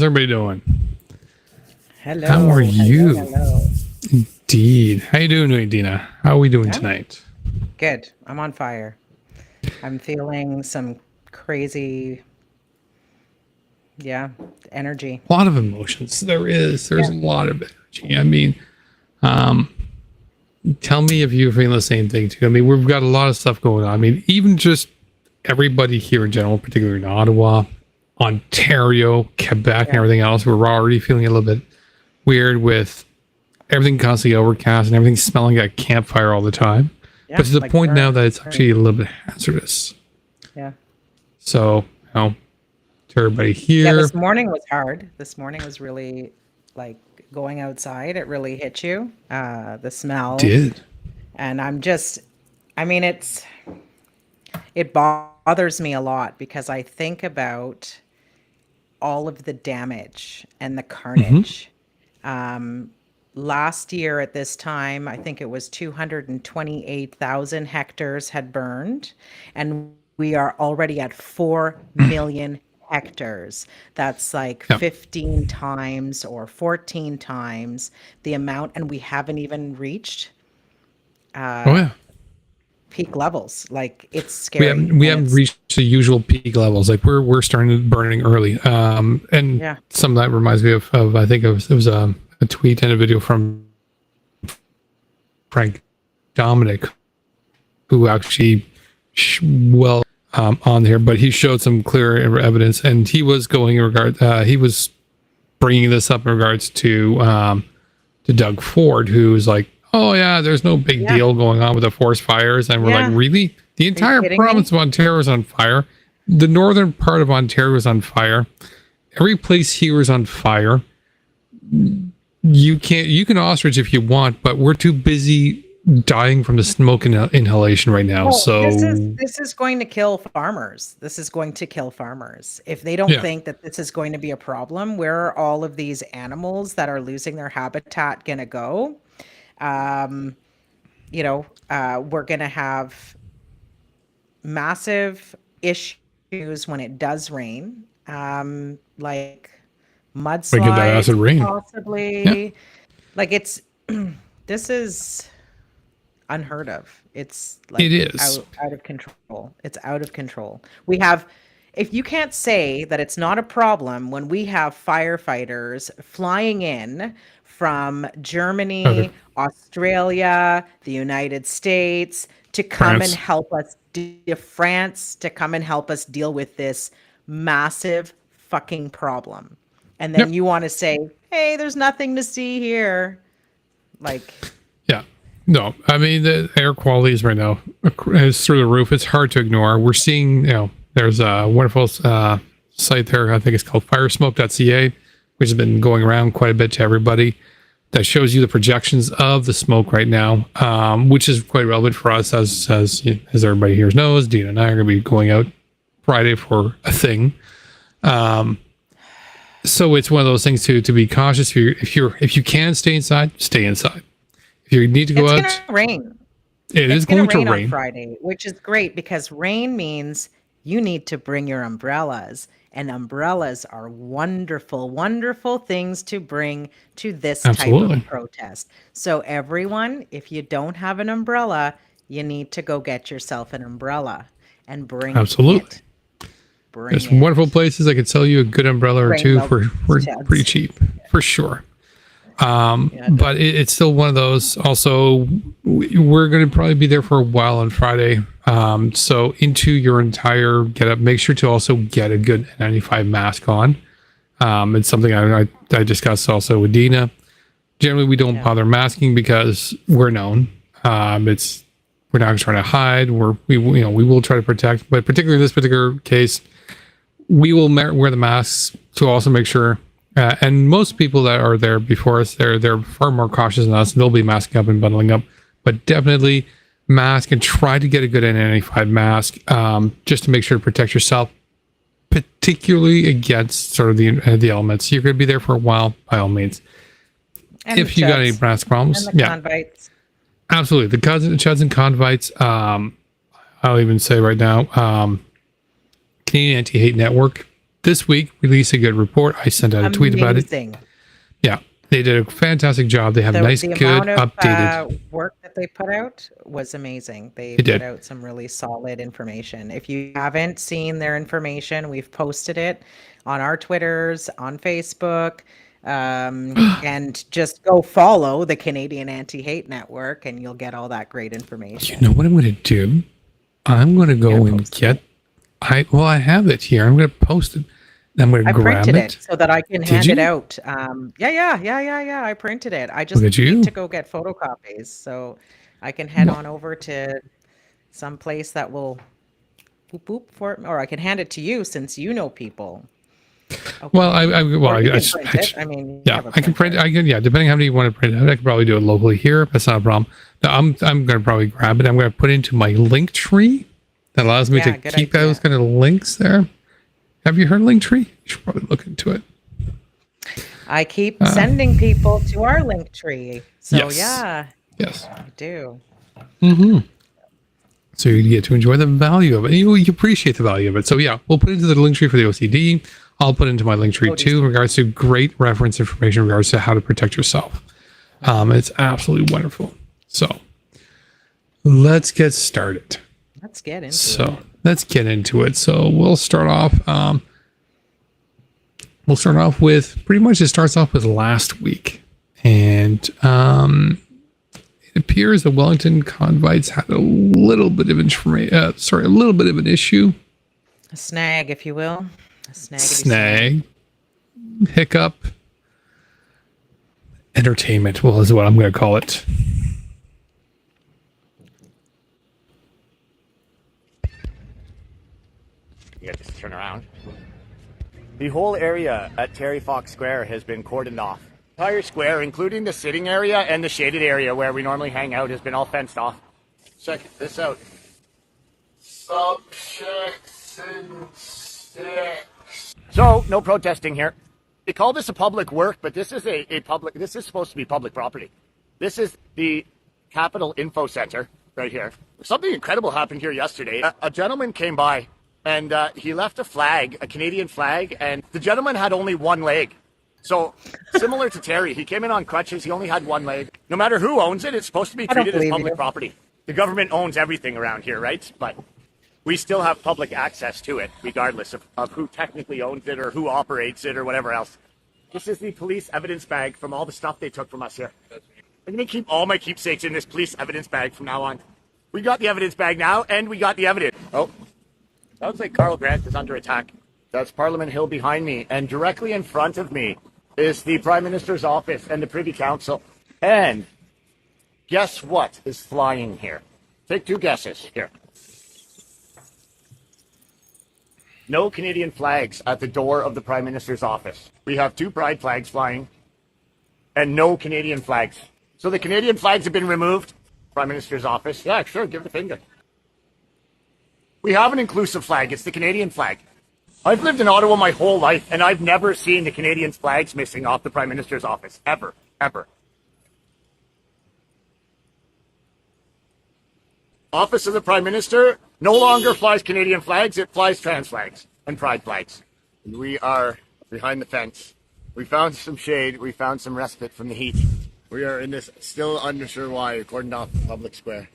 everybody doing? Hello. How are you? Hello. Indeed. How you doing, Deana? How are we doing tonight? Good. I'm on fire. I'm feeling some crazy, energy. A lot of emotions. There's a lot of energy. I mean, tell me if you're feeling the same thing too. I mean, we've got a lot of stuff going on. I mean, even just everybody here in general, particularly in Ottawa, Ontario, Quebec, and everything else, we're already feeling a little bit weird with everything constantly overcast and everything smelling like campfire all the time. But to the point now that it's actually a little bit hazardous. Yeah. So, to everybody here. Yeah, this morning was hard. This morning was really like going outside. It really hit you. The smell. It did. And it bothers me a lot because I think about all of the damage and the carnage. Last year at this time, I think it was 228,000 hectares had burned, and we are already at 4 million hectares. That's like 15 times or 14 times the amount, and we haven't even reached peak levels. Like, it's scary. We haven't reached the usual peak levels. Like we're starting burning early. And some of that reminds me of I think it was a tweet and a video from Frank Dominic, who actually on here, but he showed some clear evidence, and he was going in regard. He was bringing this up in regards to Doug Ford, who's like, "Oh yeah, there's no big deal going on with the forest fires," and we're like, "Really? The entire province of Ontario is on fire. The northern part of Ontario is on fire. Every place here is on fire. You can ostrich if you want, but we're too busy dying from the smoke inhalation right now." So this is going to kill farmers. This is going to kill farmers. If they don't think that this is going to be a problem, where are all of these animals that are losing their habitat going to go? We're going to have massive issues when it does rain, like mudslides, that acid rain. possibly. Like this is unheard of. It's like it is out of control. It's out of control. If you can't say that it's not a problem when we have firefighters flying in from Germany, Australia, the United States to come and help us, France to come and help us deal with this massive fucking problem. And then you want to say, hey, there's nothing to see here. Like, no, I mean, the air quality is right now is through the roof. It's hard to ignore. We're seeing, there's a wonderful site there. I think it's called firesmoke.ca, which has been going around quite a bit to everybody. That shows you the projections of the smoke right now, which is quite relevant for us as everybody here knows. Deana and I are going to be going out Friday for a thing. So it's one of those things to be cautious. If you can stay inside, stay inside. If you need to go out, it's going to rain. It's going to rain on Friday, which is great because rain means you need to bring your umbrellas, and umbrellas are wonderful, wonderful things to bring to this type of protest. So everyone, if you don't have an umbrella, you need to go get yourself an umbrella and bring it. There's wonderful places I could sell you a good umbrella or two for pretty cheap, for sure. But it's still one of those. Also, we're going to probably be there for a while on Friday. So into your entire getup, make sure to also get a good N95 mask on. It's something I discussed also with Deana. Generally, we don't bother masking because we're known. We're not trying to hide. We will try to protect, but particularly in this particular case, we will wear the masks to also make sure. And most people that are there before us, they're far more cautious than us. They'll be masking up and bundling up, but definitely mask and try to get a good N95 mask, just to make sure to protect yourself, particularly against sort of the elements. You're going to be there for a while, by all means. And if you got any mask problems, convites. Absolutely. The chuds and convites. I'll even say right now, Canadian Anti-Hate Network this week released a good report. I sent out a tweet about it. Yeah, they did a fantastic job. They have nice, good, updated work that they put out was amazing. They put out some really solid information. If you haven't seen their information, we've posted it on our Twitters, on Facebook, and just go follow the Canadian Anti-Hate Network, and you'll get all that great information. You know what I'm going to do? I'm going to go and get. I have it here. I'm going to post it. I'm going to grab printed it so that I can hand it out. Yeah. I printed it. I just need to go get photocopies, so I can head on over to some place that will boop for it, or I can hand it to you since you know people. Okay. Well, I can print. Depending how many you want to print it, I can probably do it locally here. That's not a problem. No, I'm going to probably grab it. I'm going to put it into my link tree that allows me to keep those kind of links there. Have you heard Linktree? You should probably look into it. I keep sending people to our Linktree. So yes, I do. Mm-hmm. So you get to enjoy the value of it. You appreciate the value of it. So we'll put it into the Linktree for the OCD. I'll put it into my Linktree too, in regards to great reference information in regards to how to protect yourself. It's absolutely wonderful. So let's get started. Let's get into it. So we'll start off. With pretty much. It starts off with last week, and it appears the Wellington convites had a little bit of a little bit of an issue, a snag, if you will, hiccup, entertainment. Well, is what I'm going to call it. You got this turn around. The whole area at Terry Fox Square has been cordoned off. The entire square, including the sitting area and the shaded area where we normally hang out, has been all fenced off. Check this out. Subjects and sticks. So, no protesting here. They call this a public work, but this is this is supposed to be public property. This is the Capital Info Center right here. Something incredible happened here yesterday. A gentleman came by and he left a flag, a Canadian flag, and the gentleman had only one leg. So, similar to Terry, he came in on crutches, he only had one leg. No matter who owns it, it's supposed to be treated as public property. The government owns everything around here, right? But we still have public access to it, regardless of who technically owns it or who operates it or whatever else. This is the police evidence bag from all the stuff they took from us here. I'm going to keep all my keepsakes in this police evidence bag from now on. We got the evidence bag now, and we got the evidence. Oh. Sounds like Carl Grant is under attack. That's Parliament Hill behind me, and directly in front of me is the Prime Minister's office and the Privy Council. And guess what is flying here? Take two guesses here. No Canadian flags at the door of the Prime Minister's office. We have two pride flags flying, and no Canadian flags. So the Canadian flags have been removed. Prime Minister's office. Yeah, sure, give the finger. We have an inclusive flag. It's the Canadian flag. I've lived in Ottawa my whole life, and I've never seen the Canadian flags missing off the Prime Minister's office. Ever. Office of the Prime Minister no longer flies Canadian flags. It flies trans flags and pride flags. And we are behind the fence. We found some shade. We found some respite from the heat. We are in this still unsure why cordoned off public square.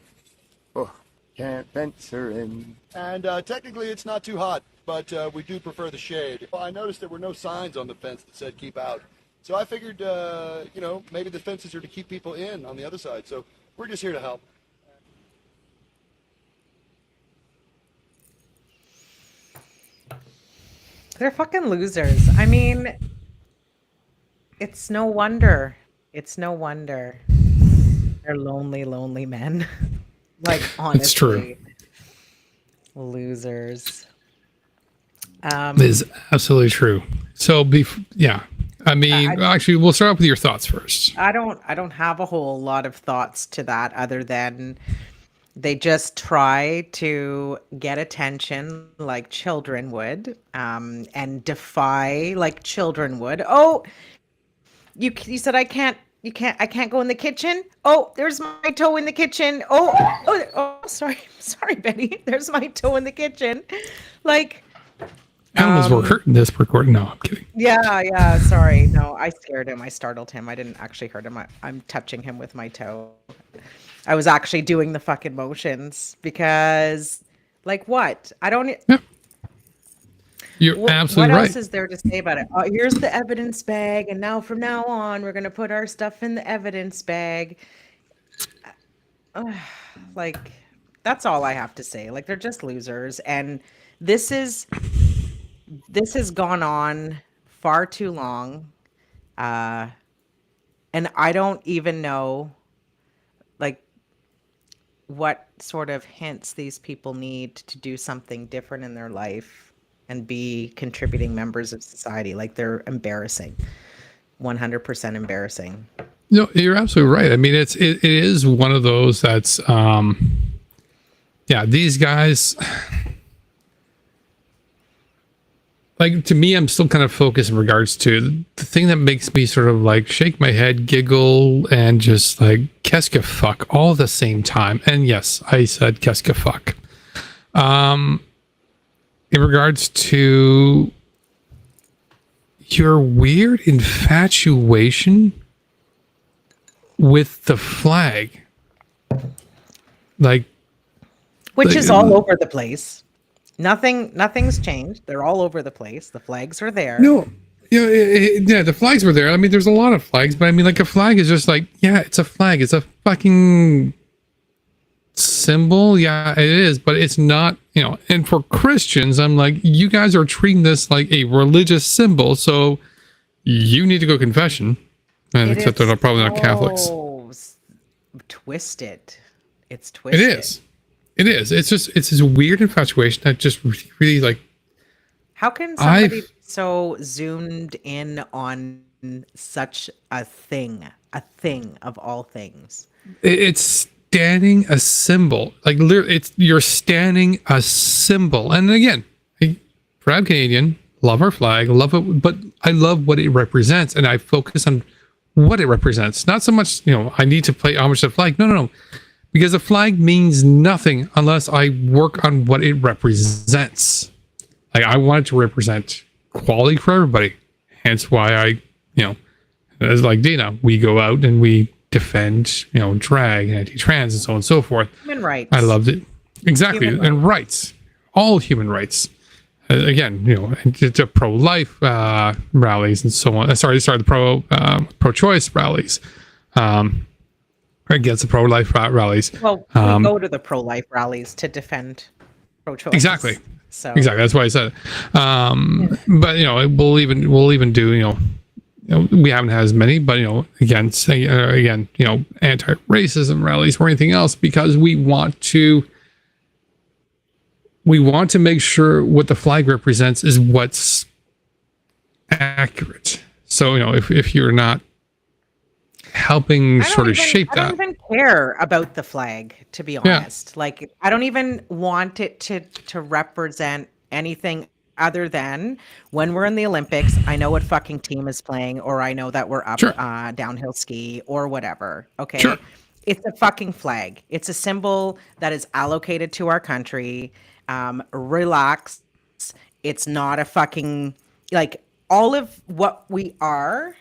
Oh. Can't fence her in. And technically it's not too hot, but we do prefer the shade. Well, I noticed there were no signs on the fence that said keep out. So I figured, maybe the fences are to keep people in on the other side. So we're just here to help. They're fucking losers. I mean, it's no wonder. They're lonely men. Like, honestly. It's true. Losers. It is absolutely true. So, actually, we'll start off with your thoughts first. I don't have a whole lot of thoughts to that other than they just try to get attention like children would, and defy like children would. Oh, you said I can't go in the kitchen. Oh, there's my toe in the kitchen. Oh, sorry, Betty. There's my toe in the kitchen. Like, Animals were hurt in this recording. No, I'm kidding. Yeah. Sorry. No, I scared him. I startled him. I didn't actually hurt him. I'm touching him with my toe. I was actually doing the fucking motions because, like, what? I don't. Yeah. You're absolutely right. What else is there to say about it? Here's the evidence bag, and now from now on, we're gonna put our stuff in the evidence bag. Like, that's all I have to say. Like, they're just losers, and this has gone on far too long, and I don't even know, like, what sort of hints these people need to do something different in their life and be contributing members of society. Like, they're embarrassing, 100% embarrassing. No, you're absolutely right. I mean, it is one of those that's, these guys, like, to me, I'm still kind of focused in regards to the thing that makes me sort of like shake my head, giggle, and just like qu'est-ce que fuck all at the same time. And yes, I said qu'est-ce que fuck. In regards to your weird infatuation with the flag, like, which is all over the place. Nothing's changed. They're all over the place. The flags are there. No, yeah, the flags were there. I mean, there's a lot of flags, but I mean, like, a flag is just like, yeah, it's a flag. It's a fucking symbol. Yeah, it is, but it's not, and for Christians, I'm like, you guys are treating this like a religious symbol, so you need to go confession. And except they're probably not Catholics. Twisted. It's twisted. It is. It's this weird infatuation that just really, like. How can somebody be so zoomed in on such a thing of all things? It's standing a symbol. Like, literally, you're standing a symbol. And again, proud Canadian, love our flag, love it, but I love what it represents, and I focus on what it represents. Not so much, I need to play homage to the flag. No. Because the flag means nothing unless I work on what it represents. Like, I want it to represent quality for everybody. Hence why I, as like Deana, we go out and we defend, drag and anti-trans and so on and so forth. Human rights. I loved it. Exactly. And rights. All human rights. Again, the pro-life rallies and so on. The pro-choice rallies. Against the pro-life rallies. Well, we go to the pro-life rallies to defend pro-choice. Exactly. So exactly, that's why I said it. But we'll even do we haven't had as many, but again, anti-racism rallies or anything else, because we want to make sure what the flag represents is what's accurate. So if you're not helping sort of shape that. I don't even care about the flag, to be honest. Yeah. Like, I don't even want it to represent anything other than when we're in the Olympics, I know what fucking team is playing, or I know that we're up downhill ski or whatever. Okay. Sure. It's a fucking flag. It's a symbol that is allocated to our country. Relax. It's not a fucking, like, all of what we are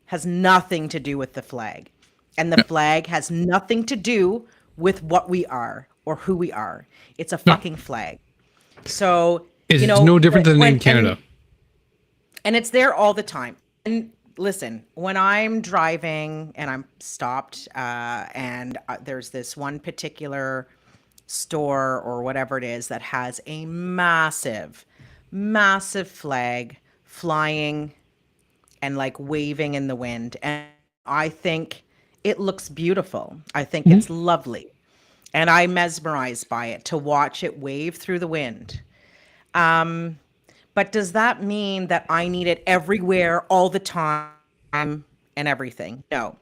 has nothing to do with the flag, and the flag has nothing to do with what we are or who we are. It's a fucking flag. So it's no different than in Canada, and it's there all the time. And listen, when I'm driving and I'm stopped, and there's this one particular store or whatever it is that has a massive flag flying and like waving in the wind, and I think it looks beautiful. I think it's lovely, and I'm mesmerized by it, to watch it wave through the wind. But does that mean that I need it everywhere all the time and everything? No.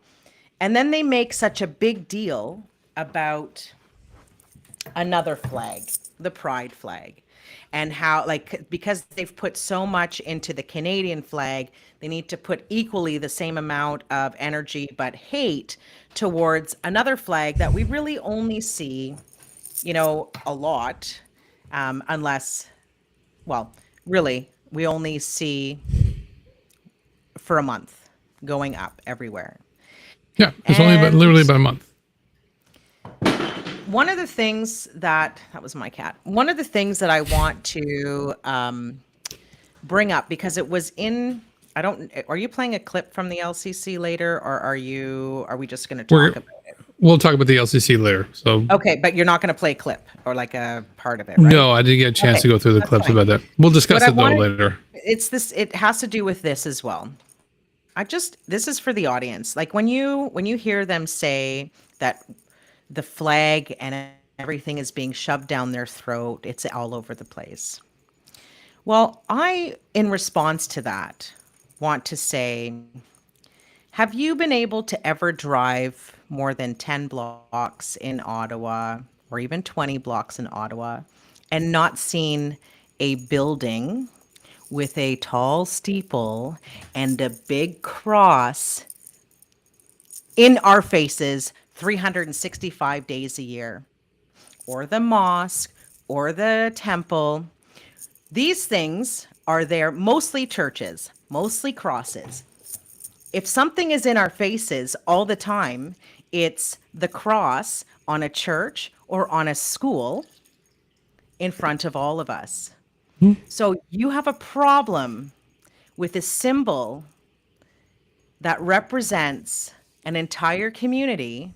And then they make such a big deal about another flag, the pride flag, and how, like, because they've put so much into the Canadian flag, they need to put equally the same amount of energy but hate towards another flag that we really only see, a lot, unless, well, really we only see for a month going up everywhere. Yeah, it's only literally about a month. One of the things that was my cat. One of the things that I want to bring up, because it was in, are you playing a clip from the LCC later, or are we just going to talk about it? We'll talk about the LCC later. So okay, but you're not going to play a clip or like a part of it, right? No, I didn't get a chance to go through the clips about that. We'll discuss it though later. It has to do with this as well. This is for the audience. Like when you hear them say that the flag and everything is being shoved down their throat, it's all over the place. Well, in response to that, want to say, have you been able to ever drive more than 10 blocks in Ottawa, or even 20 blocks in Ottawa, and not seen a building with a tall steeple and a big cross in our faces 365 days a year, or the mosque, or the temple? These things are there, mostly churches, mostly crosses. If something is in our faces all the time, it's the cross on a church or on a school in front of all of us. So you have a problem with a symbol that represents an entire community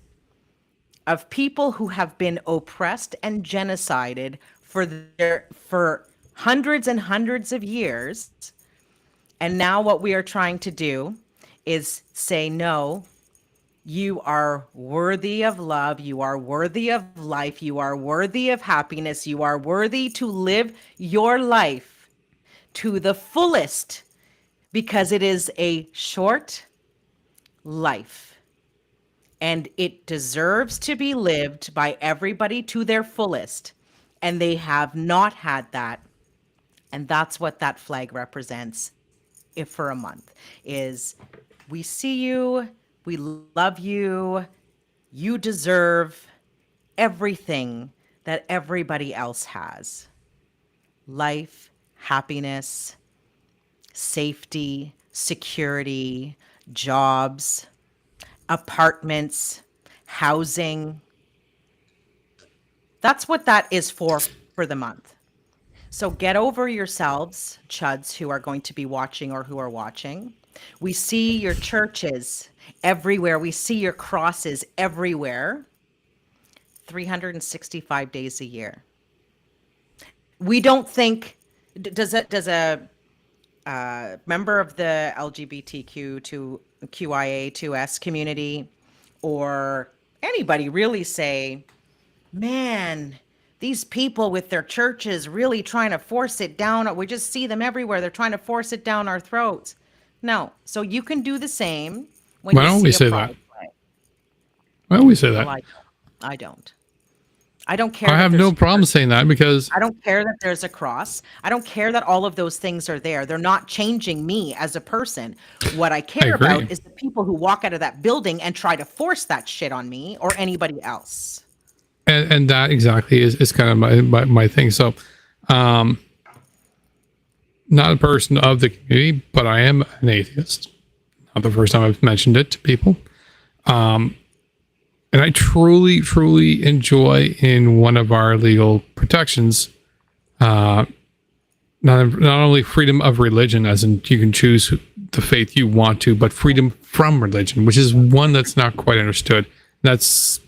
of people who have been oppressed and genocided for hundreds and hundreds of years. And now what we are trying to do is say, no, you are worthy of love. You are worthy of life. You are worthy of happiness. You are worthy to live your life to the fullest, because it is a short life and it deserves to be lived by everybody to their fullest. And they have not had that. And that's what that flag represents. If for a month is, we see you, we love you, you deserve everything that everybody else has. Life, happiness, safety, security, jobs, apartments, housing. That's what that is for the month. So get over yourselves, chuds who are going to be watching or who are watching. We see your churches everywhere. We see your crosses everywhere. 365 days a year. We don't think, does a member of the LGBTQ2QIA2S community or anybody really say, man, these people with their churches really trying to force it down. We just see them everywhere. They're trying to force it down our throats. No. So you can do the same when Why don't we say that? Why don't we say that? Well, I don't. I don't care. I have no problem saying that, because I don't care that there's a cross. I don't care that all of those things are there. They're not changing me as a person. What I care about is the people who walk out of that building and try to force that shit on me or anybody else. And that exactly is kind of my thing. So, not a person of the community, but I am an atheist. Not the first time I've mentioned it to people. And I truly, truly enjoy in one of our legal protections, not only freedom of religion, as in you can choose the faith you want to, but freedom from religion, which is one that's not quite understood. That's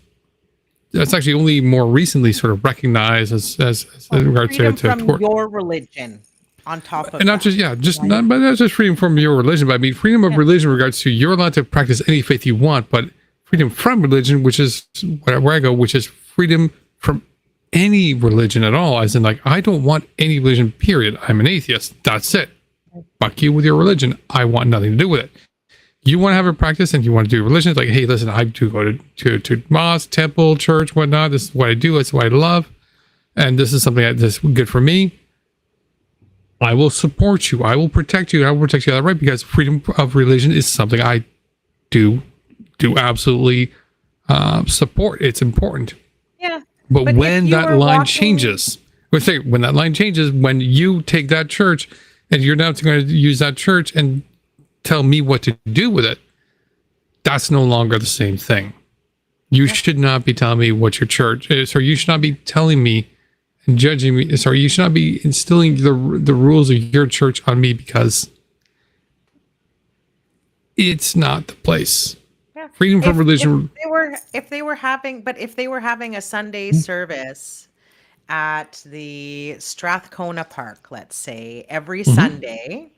actually only more recently sort of recognized as in regards to from your religion. On top of and not that, not just freedom from your religion, but I mean freedom of religion in regards to you're allowed to practice any faith you want, but freedom from religion, which is where I go, which is freedom from any religion at all, as in like, I don't want any religion, period. I'm an atheist. That's it. Fuck you with your religion. I want nothing to do with it. You want to have a practice and you want to do religion. It's like, hey, listen, I do go to mosque, temple, church, whatnot. This is what I do. It's what I love. And this is something that's good for me. I will support you. I will protect you. I will protect you that right, because freedom of religion is something I do absolutely support. It's important. Yeah. But when that line changes, when that line changes, when you take that church and you're now going to use that church and tell me what to do with it, that's no longer the same thing. You should not be telling me what your church is, or you should not be telling me and judging me. Sorry, you should not be instilling the rules of your church on me, because it's not the place. Yeah. Freedom from religion. If they were having a Sunday service at the Strathcona Park, let's say, every Sunday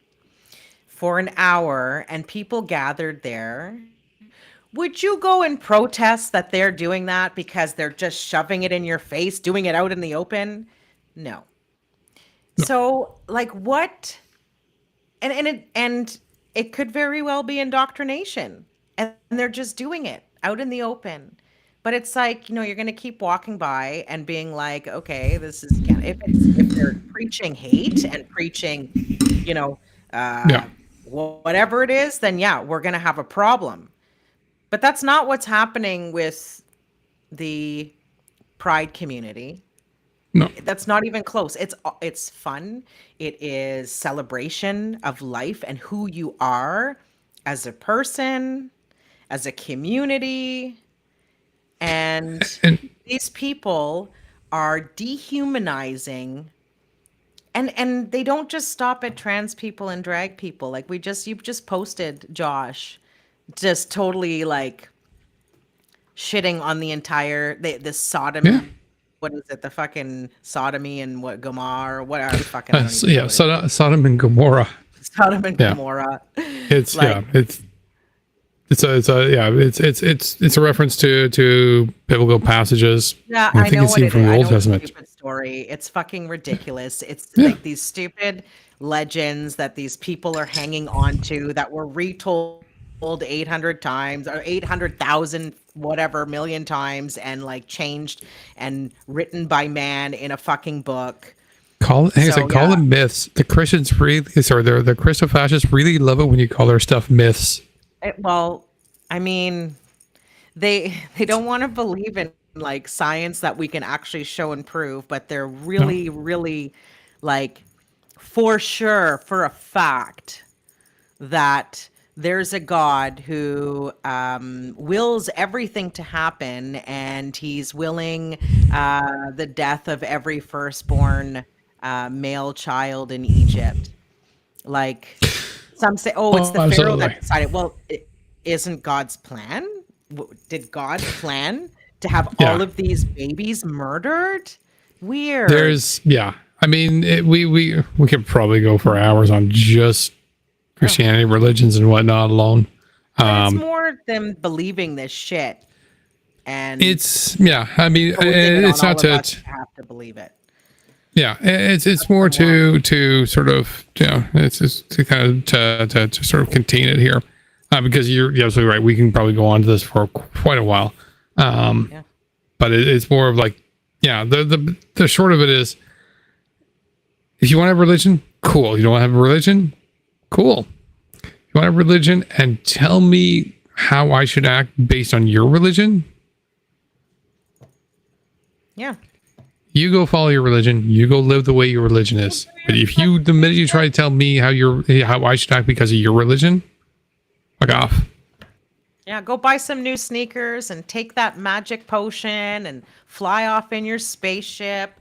for an hour, and people gathered there, would you go and protest that they're doing that because they're just shoving it in your face, doing it out in the open? No. So, like, what? And it could very well be indoctrination, and they're just doing it out in the open. But it's like, you're going to keep walking by and being like, okay, this is, if they're preaching hate and preaching, whatever it is, then yeah, we're going to have a problem. But that's not what's happening with the Pride community. No. That's not even close. It's fun. It is celebration of life and who you are as a person, as a community. And these people are dehumanizing, and they don't just stop at trans people and drag people. Like you just posted, Josh, just totally like shitting on the entire the sodomy. Yeah. What is it? The fucking sodomy and what Gomorrah? What are fucking? Sodom and Gomorrah. Sodom and Gomorrah. It's a reference to biblical passages. Yeah, I know what it is. From the Old Testament. It's a stupid story. It's fucking ridiculous. It's like these stupid legends that these people are hanging on to that were retold 800 times or 800,000 whatever million times, and like changed and written by man in a fucking book. Call them myths. The Christians the Christo-fascists really love it when you call their stuff myths. Well, I mean, they don't want to believe in like science that we can actually show and prove, but they're really like for sure, for a fact, that there's a God who wills everything to happen, and he's willing the death of every firstborn male child in Egypt. Like, some say, it's the Pharaoh that decided. Well, it isn't God's plan. Did God plan to have all of these babies murdered? Weird. I mean, we could probably go for hours on just Christianity, religions, and whatnot alone. It's more them believing this shit, and it's it's not to have to believe it. Yeah, it's more to sort of it's just to kind of to sort of contain it here, because you're absolutely right. We can probably go on to this for quite a while, but it's more of like the short of it is, if you want to have religion, cool. You don't want to have a religion, cool. You want to have religion and tell me how I should act based on your religion? Yeah. You go follow your religion. You go live the way your religion is. But if the minute you try to tell me how I should act because of your religion, fuck off. Yeah, go buy some new sneakers and take that magic potion and fly off in your spaceship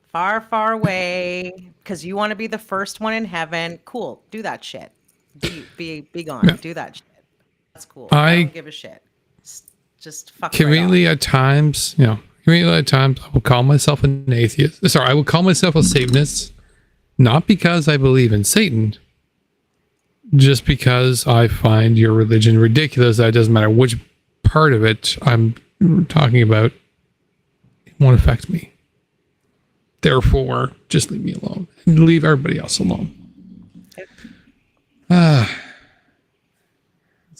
far, far away because you want to be the first one in heaven. Cool. Do that shit. Be gone. Yeah. Do that shit. That's cool. I don't give a shit. Just fuck conveniently right at times, I will call myself an atheist. Sorry, I will call myself a Satanist, not because I believe in Satan, just because I find your religion ridiculous. That it doesn't matter which part of it I'm talking about, it won't affect me. Therefore, just leave me alone and leave everybody else alone. Let's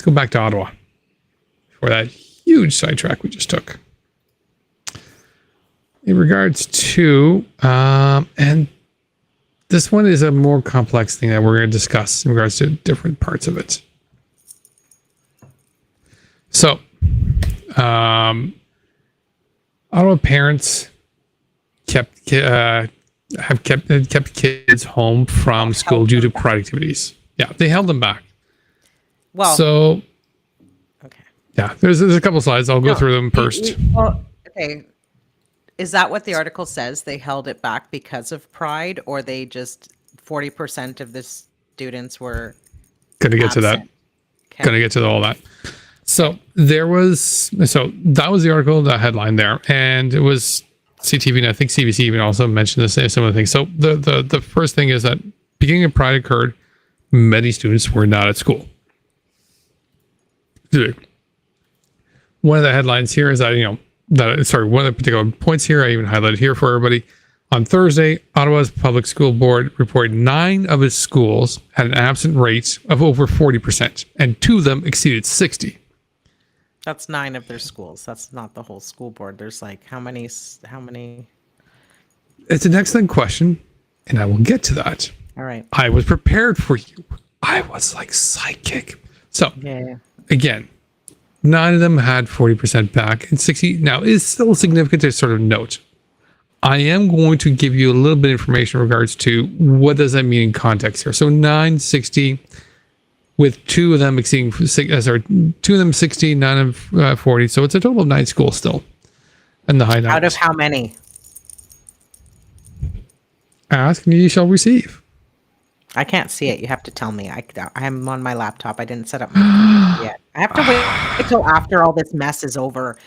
go back to Ottawa for that huge sidetrack we just took. In regards to, and this one is a more complex thing that we're going to discuss in regards to different parts of it. So, Ottawa parents kept have kept kids home from school due to pride activities. Yeah, they held them back. Well, so okay. Yeah, there's a couple slides. I'll go through them first. Well, okay. Is that what the article says? They held it back because of pride, or they just 40% of the students were Gonna get to that. Okay. Gonna get to all that. So that was the article, the headline there, and it was CTV, and I think CBC even also mentioned this, some of the things. So the first thing is that beginning of pride occurred, many students were not at school. One of the headlines here is that, one of the particular points here, I even highlighted here for everybody. On Thursday, Ottawa's public school board reported 9 of its schools had an absent rate of over 40%, and 2 of them exceeded 60. That's 9 of their schools. That's not the whole school board. There's like how many? It's an excellent question, and I will get to that. All right. I was prepared for you. I was like psychic. So again, 9 of them had 40% back, and 60 now is still significant to sort of note. I am going to give you a little bit of information in regards to what does that mean in context here. So 960 with 2 of them exceeding 2 of them 60, 9 of 40. So it's a total of 9 schools still in the high 90s. Out of how many? Ask and you shall receive. I can't see it. You have to tell me. I'm on my laptop. I didn't set up my computer yet. I have to wait until after all this mess is over.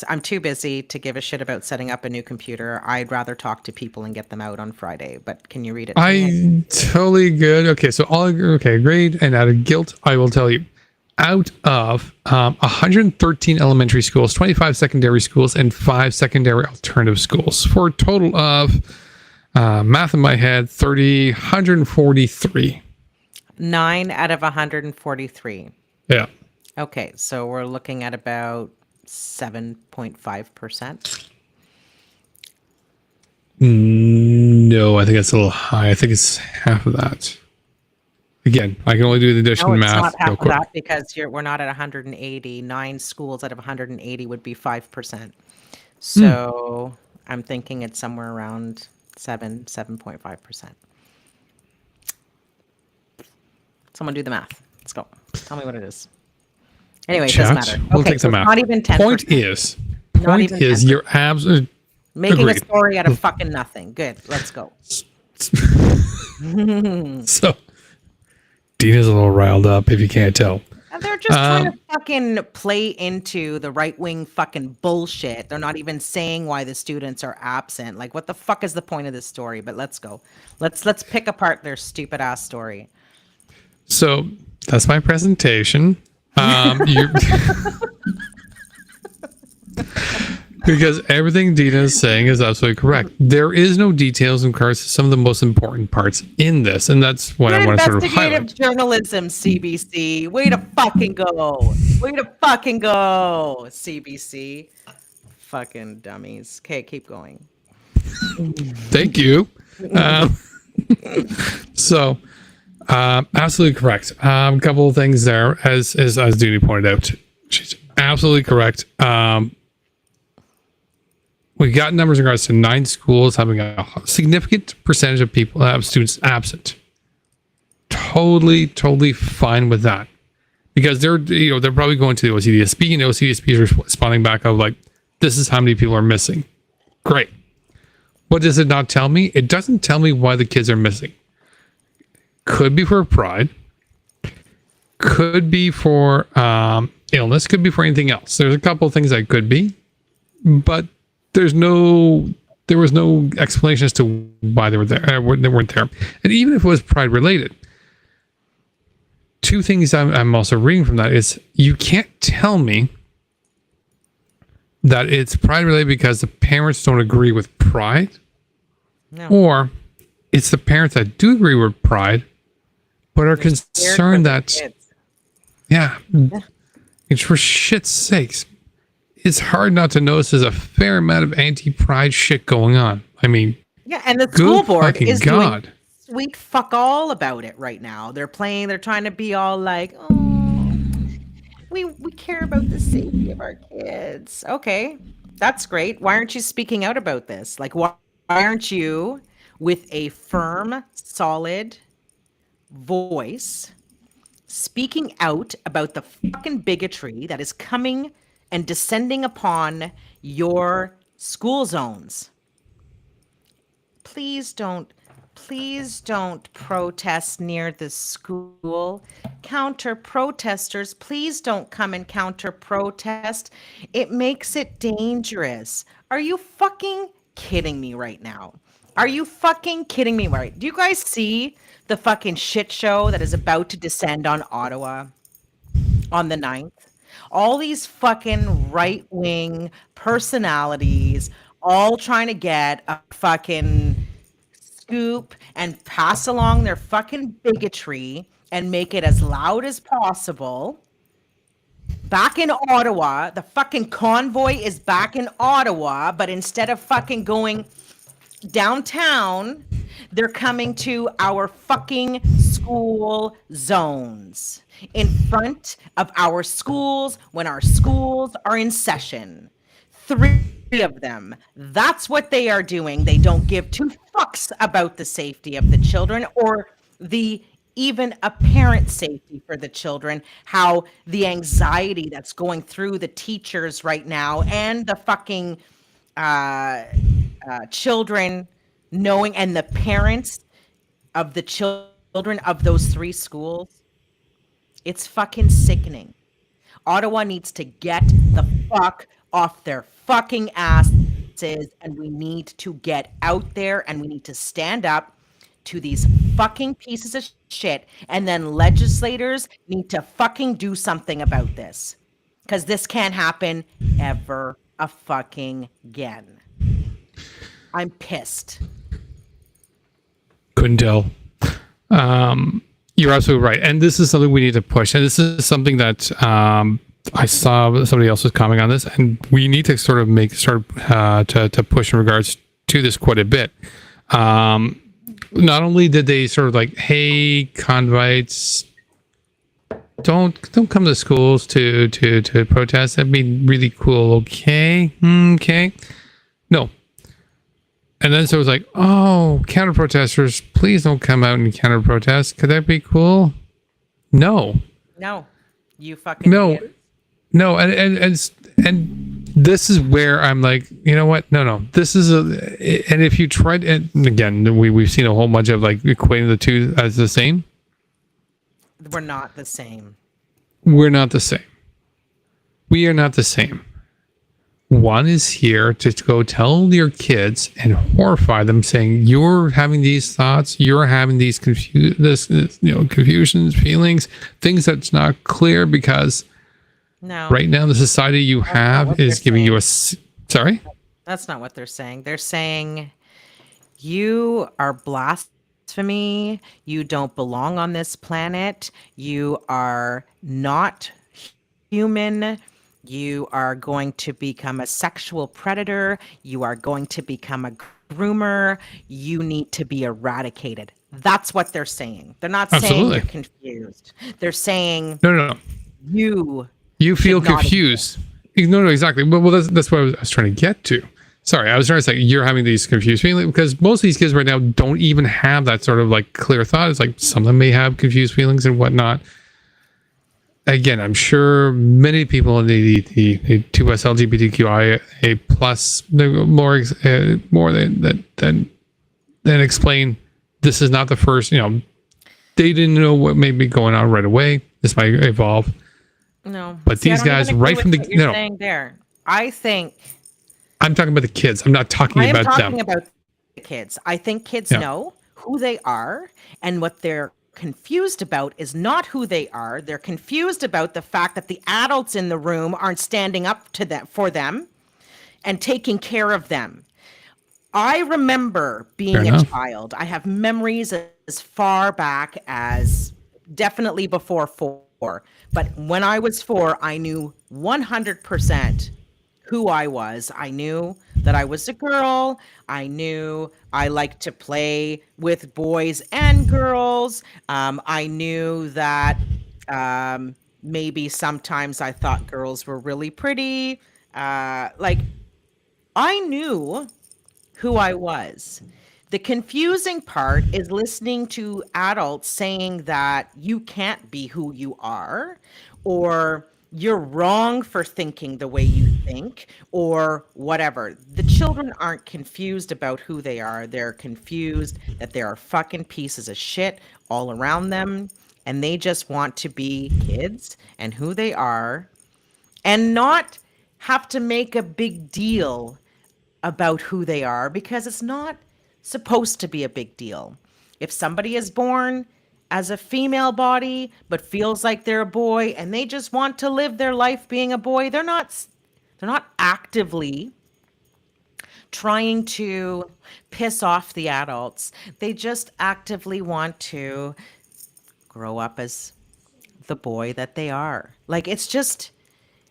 I'm too busy to give a shit about setting up a new computer. I'd rather talk to people and get them out on Friday. But can you read it? Totally good. Okay, so agreed. And out of guilt, I will tell you. Out of 113 elementary schools, 25 secondary schools, and 5 secondary alternative schools, for a total of math in my head, 143. 9 out of 143. Yeah. Okay, so we're looking at about 7.5%. No, I think that's a little high. I think it's half of that. Again, I can only do the addition no, math. It's not half of that because we're not at 180. 9 schools out of 180 would be 5%. So I'm thinking it's somewhere around 7.5%. Someone do the math. Let's go. Tell me what it is. Anyway, it doesn't matter. We'll take the math. Not even 10%. Point is, you're absolutely making a story out of fucking nothing. Good. Let's go. So, Deana's a little riled up, if you can't tell. And they're just trying to fucking play into the right-wing fucking bullshit. They're not even saying why the students are absent. Like, what the fuck is the point of this story? But let's go. Let's pick apart their stupid ass story. So that's my presentation. Because everything Deana is saying is absolutely correct. There is no details in regards to some of the most important parts in this, and that's what I want to sort of highlight. Investigative journalism, CBC. Way to fucking go. Way to fucking go, CBC. Fucking dummies. Okay, keep going. Thank you. So, absolutely correct. A couple of things there, as Deana pointed out. She's absolutely correct. We got numbers in regards to 9 schools having a significant percentage of students absent. Totally fine with that, because they're probably going to the OCDSB, and OCDSB is responding back of like, this is how many people are missing. Great. What does it not tell me? It doesn't tell me why the kids are missing. Could be for pride. Could be for illness. Could be for anything else. There's a couple of things that could be, but there was no explanation as to why they were there. They weren't there. And even if it was pride related, 2 things I'm also reading from that is, you can't tell me that it's pride related because the parents don't agree with pride, or it's the parents that do agree with pride but are concerned that it's for shit's sakes. It's hard not to notice there's a fair amount of anti-pride shit going on. I mean, and the school board is doing sweet fuck all about it right now. They're trying to be all like, oh, we care about the safety of our kids. Okay, that's great. Why aren't you speaking out about this? Like, why aren't you with a firm, solid voice speaking out about the fucking bigotry that is coming and descending upon your school zones? Please don't protest near the school. Counter protesters, please don't come and counter protest. It makes it dangerous. Are you fucking kidding me right now? Are you fucking kidding me right? Do you guys see the fucking shit show that is about to descend on Ottawa on the 9th? All these fucking right-wing personalities all trying to get a fucking scoop and pass along their fucking bigotry and make it as loud as possible. Back in Ottawa, the fucking convoy is back in Ottawa, but instead of fucking going downtown, they're coming to our fucking school zones in front of our schools when our schools are in session. 3 of them. That's what they are doing. They don't give 2 fucks about the safety of the children or the even apparent safety for the children, how the anxiety that's going through the teachers right now and the fucking children knowing, and the parents of the children of those 3 schools. It's fucking sickening. Ottawa needs to get the fuck off their fucking asses, and we need to get out there and we need to stand up to these fucking pieces of shit, and then legislators need to fucking do something about this, because this can't happen ever a fucking again. I'm pissed. Couldn't tell. You're absolutely right, and this is something we need to push, and this is something that I saw somebody else was commenting on this, and we need to sort of to push in regards to this quite a bit. Not only did they sort of like, hey, convites, don't come to schools to protest. That'd be really cool. Okay. No. And then so it was like, oh, counter protesters, please don't come out and counter protest. Could that be cool? No. You fucking idiot. No, and this is where I'm like, you know what? No. This is and if you tried, and again, we've seen a whole bunch of like equating the two as the same. We're not the same. We're not the same. We are not the same. One is here to go tell your kids and horrify them, saying you're having these thoughts, you're having these confusions, feelings, things that's not clear because right now the society you have is giving you a sorry. That's not what they're saying. They're saying you are blasphemy. You don't belong on this planet. You are not human. You are going to become a sexual predator. You are going to become a groomer. You need to be eradicated. That's what they're saying. They're not saying you're confused. They're saying no. You feel confused. No, exactly. Well, that's what I was trying to get to. Sorry, I was trying to say you're having these confused feelings because most of these kids right now don't even have that sort of like clear thought. It's like some of them may have confused feelings and whatnot. Again, I'm sure many people in the 2S LGBTQIA plus more than explain this is not the first. They didn't know what may be going on right away. This might evolve. No, but these guys right from the saying there. I think I'm talking about the kids. I'm not talking about them. I'm talking about the kids. I think kids know who they are, and what they're confused about is not who they are. They're confused about the fact that the adults in the room aren't standing up to them for them and taking care of them. I remember being a child. I have memories as far back as definitely before 4. But when I was 4, I knew 100% who I was. I knew that I was a girl. I knew I liked to play with boys and girls. I knew that maybe sometimes I thought girls were really pretty. I knew who I was. The confusing part is listening to adults saying that you can't be who you are, or you're wrong for thinking the way you think, or whatever. The children aren't confused about who they are. They're confused that there are fucking pieces of shit all around them, and they just want to be kids and who they are and not have to make a big deal about who they are, because it's not supposed to be a big deal. If somebody is born as a female body but feels like they're a boy and they just want to live their life being a boy, they're not actively trying to piss off the adults. They just actively want to grow up as the boy that they are. Like, it's just,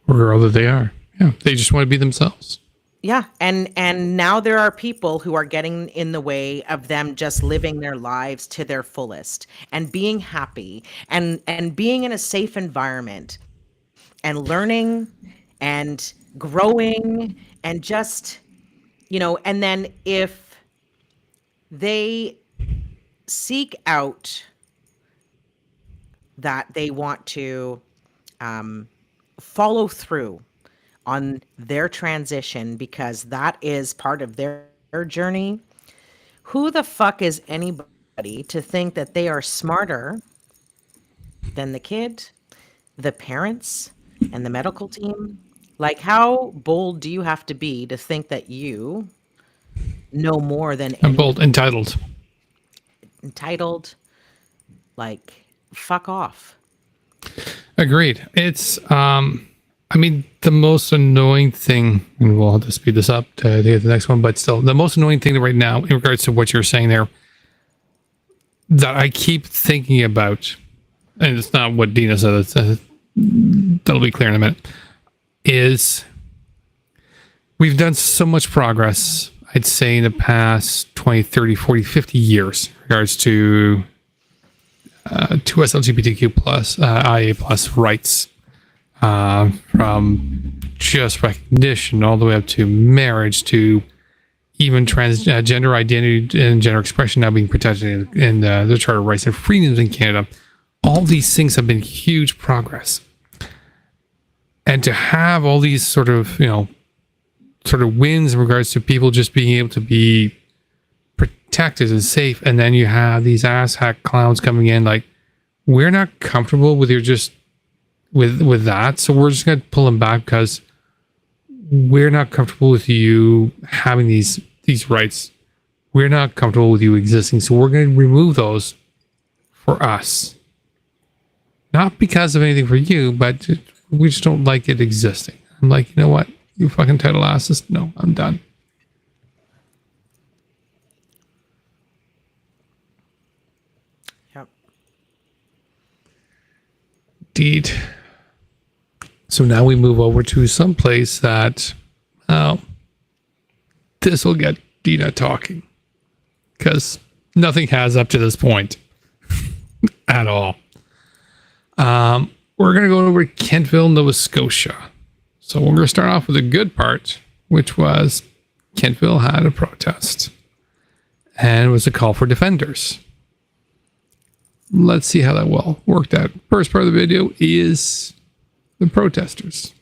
or girl that they are. Yeah, they just want to be themselves. yeah, and now there are people who are getting in the way of them just living their lives to their fullest and being happy and being in a safe environment and learning and growing and just, and then if they seek out that they want to follow through on their transition because that is part of their journey, who the fuck is anybody to think that they are smarter than the kid, the parents, and the medical team? Like, how bold do you have to be to think that you know more than I'm bold, entitled. Like, fuck off. Agreed. It's the most annoying thing, and we'll have to speed this up to get the next one, but still, the most annoying thing right now, in regards to what you're saying there, that I keep thinking about, and it's not what Deana said, that'll be clear in a minute, is we've done so much progress, I'd say, in the past 20, 30, 40, 50 years in regards to us LGBTQ plus, IA plus rights, from just recognition all the way up to marriage, to even transgender identity and gender expression now being protected in the Charter of Rights and Freedoms in Canada. All these things have been huge progress. And to have all these sort of wins in regards to people just being able to be protected and safe, and then you have these asshat clowns coming in like, we're not comfortable with your just with that, so we're just going to pull them back because we're not comfortable with you having these rights. We're not comfortable with you existing, so we're going to remove those for us. Not because of anything for you, but we just don't like it existing. I'm like, you know what? You fucking title asses. No, I'm done. Yep. Indeed. So now we move over to some place that, this will get Deana talking, because nothing has up to this point at all. We're going to go over to Kentville, Nova Scotia. So we're going to start off with a good part, which was Kentville had a protest, and it was a call for defenders. Let's see how that worked out. First part of the video is the protesters.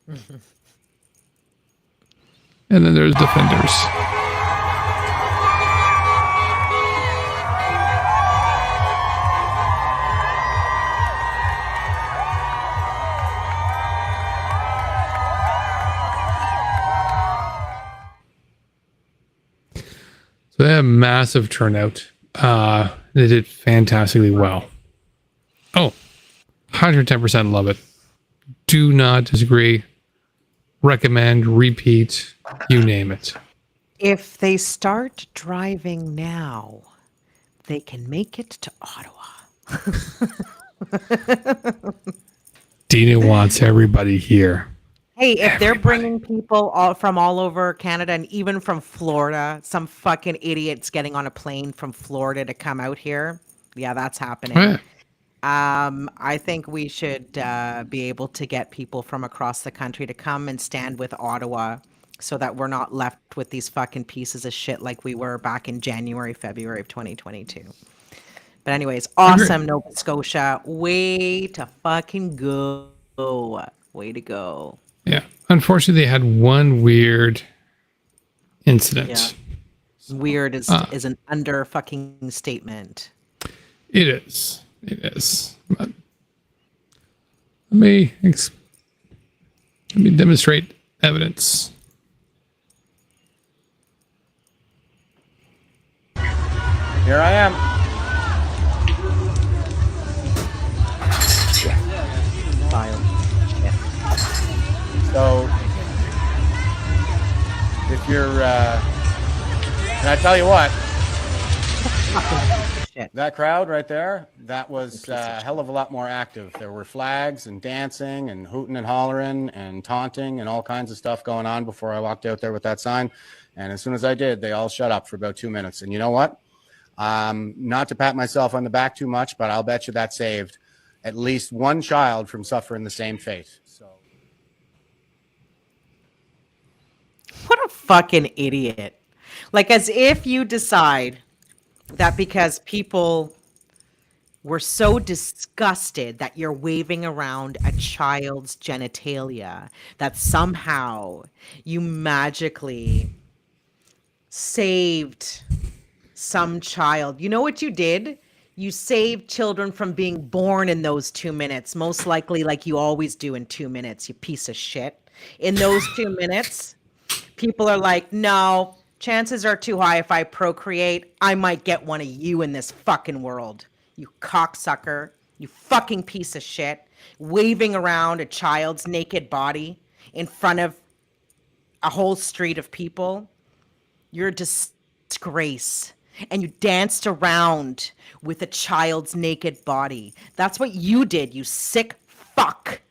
And then there's defenders. So they had a massive turnout. They did fantastically well. Oh, 110% love it. Do not disagree. Recommend, repeat, you name it. If they start driving now, they can make it to Ottawa. Deana wants everybody here. Hey, if they're bringing people from all over Canada and even from Florida, some fucking idiots getting on a plane from Florida to come out here, yeah, that's happening. Oh, yeah. I think we should be able to get people from across the country to come and stand with Ottawa so that we're not left with these fucking pieces of shit like we were back in January, February of 2022. But anyways, awesome, Nova Scotia. Way to fucking go. Way to go. Yeah. Unfortunately, they had one weird incident. Yeah. Weird is an under fucking statement. It is. It is. But let me demonstrate evidence. Here I am. File. Yeah. So, if you're, and I tell you what, Shit. that crowd right there, that was a hell of a lot more active. There were flags and dancing and hooting and hollering and taunting and all kinds of stuff going on before I walked out there with that sign. And as soon as I did, they all shut up for about 2 minutes. And you know what? Not to pat myself on the back too much, but I'll bet you that saved at least one child from suffering the same fate. So, What a fucking idiot. Like, as if you decide that because people were so disgusted that you're waving around a child's genitalia, that somehow you magically saved some child. You know what you did? You saved children from being born in those 2 minutes, most likely, like you always do in 2 minutes, you piece of shit. In those 2 minutes, people are like, no, chances are too high if I procreate, I might get one of you in this fucking world. You cocksucker, you fucking piece of shit, waving around a child's naked body in front of a whole street of people. You're a disgrace. And you danced around with a child's naked body. That's what you did, you sick fuck.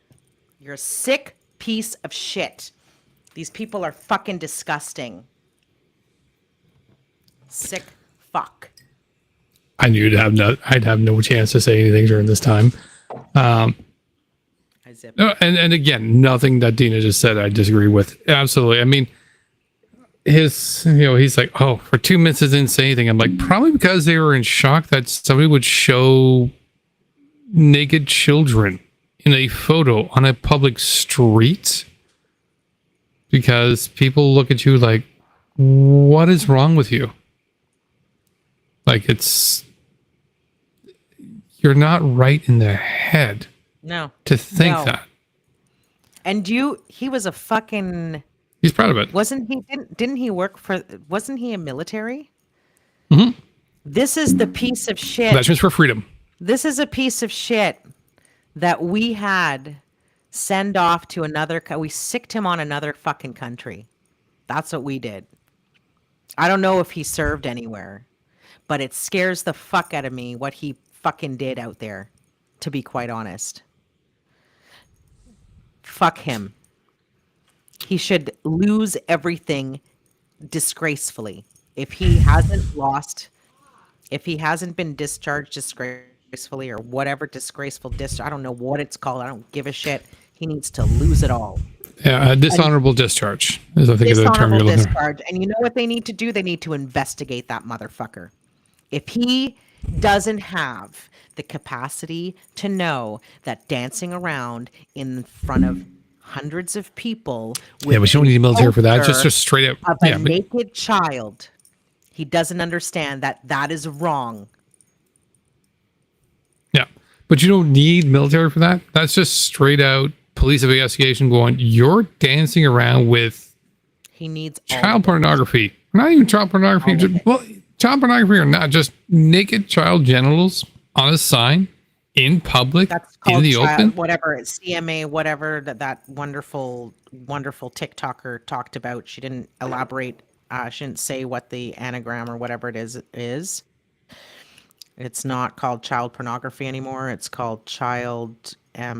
You're a sick piece of shit. These people are fucking disgusting. Sick fuck. I knew I'd have no chance to say anything during this time. I zipped. No, and again, nothing that Deana just said I disagree with. Absolutely. I mean, he's like, oh, for 2 minutes it didn't say anything. I'm like, probably because they were in shock that somebody would show naked children in a photo on a public street. Because people look at you like, what is wrong with you? Like, you're not right in the head. No. To think that. And he was a fucking... He's proud of it. Didn't he work for... Wasn't he a military? Mm-hmm. This is the piece of shit. Veterans for Freedom. This is a piece of shit that we had send off to another... We sicked him on another fucking country. That's what we did. I don't know if he served anywhere, but it scares the fuck out of me what he fucking did out there, to be quite honest. Fuck him. He should lose everything disgracefully. If he hasn't been discharged disgracefully or whatever disgraceful I don't know what it's called. I don't give a shit. He needs to lose it all. Yeah, a dishonorable discharge is I think is the term you're looking for. And you know what they need to do? They need to investigate that motherfucker. If he doesn't have the capacity to know that dancing around in front of hundreds of people with but you don't need the military for that. Just straight up of a naked child, he doesn't understand that is wrong. Yeah, but you don't need military for that. That's just straight out police investigation going, you're dancing around with he needs child pornography. Not even child pornography. Child pornography or not, just naked child genitals on a sign in public, in the open. Whatever, CMA, whatever that wonderful TikToker talked about. She didn't elaborate. She didn't say what the anagram or whatever it is. It's not called child pornography anymore. It's called child... I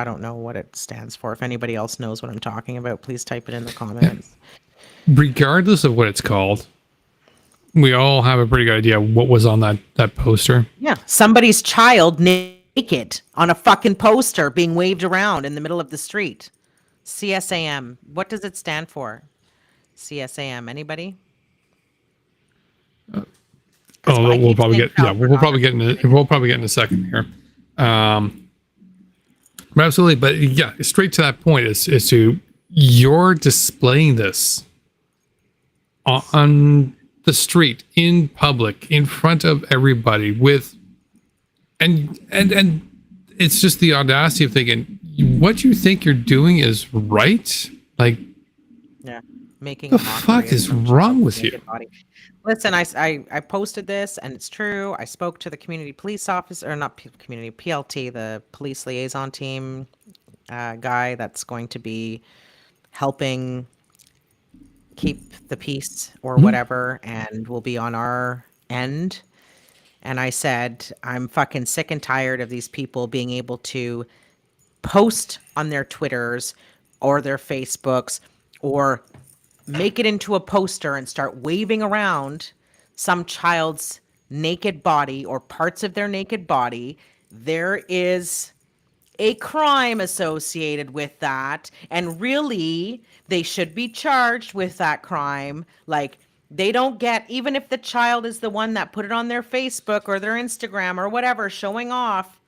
don't know what it stands for. If anybody else knows what I'm talking about, please type it in the comments. Regardless of what it's called, we all have a pretty good idea what was on that poster. Yeah, somebody's child naked on a fucking poster being waved around in the middle of the street. CSAM. What does it stand for? CSAM? Anybody? We'll probably get in a second here. But absolutely, but yeah, straight to that point is to you're displaying this on the street, in public, in front of everybody, with and it's just the audacity of thinking what you think you're doing is right. Like, yeah, making the fuck is wrong with you? Listen, I posted this, and it's true. I spoke to the community police officer, or not community, PLT, the police liaison team guy that's going to be helping keep the peace or whatever, and will be on our end. And I said, I'm fucking sick and tired of these people being able to post on their Twitters or their Facebooks or make it into a poster and start waving around some child's naked body or parts of their naked body. There is a crime associated with that, and really they should be charged with that crime. Like, they don't get, even if the child is the one that put it on their Facebook or their Instagram or whatever, showing off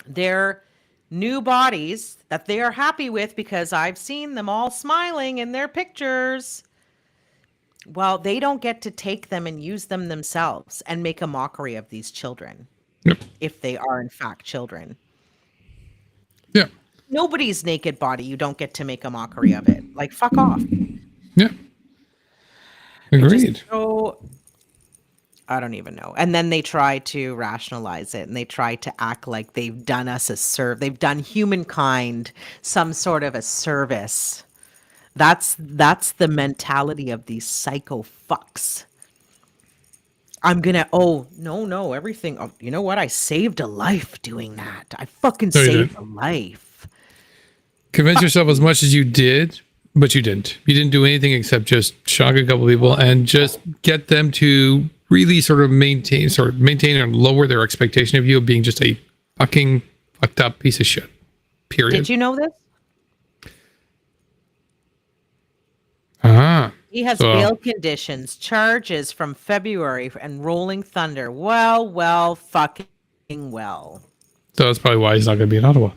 their new bodies that they are happy with, because I've seen them all smiling in their pictures. Well, they don't get to take them and use them themselves and make a mockery of these children. Yep. If they are in fact children. Yeah. Nobody's naked body, you don't get to make a mockery of it. Like, fuck off. Yeah. Agreed. So, I don't even know. And then they try to rationalize it, and they try to act like they've done us they've done humankind some sort of a service. That's the mentality of these psycho fucks. No, everything. Oh, you know what? I saved a life doing that. I fucking saved a life. Convince yourself as much as you did, but you didn't. You didn't do anything except just shock a couple people and just get them to really sort of maintain and lower their expectation of you of being just a fucking fucked up piece of shit. Period. Did you know this? He has bail conditions, charges from February, and Rolling Thunder. Well, fucking well. So that's probably why he's not going to be in Ottawa.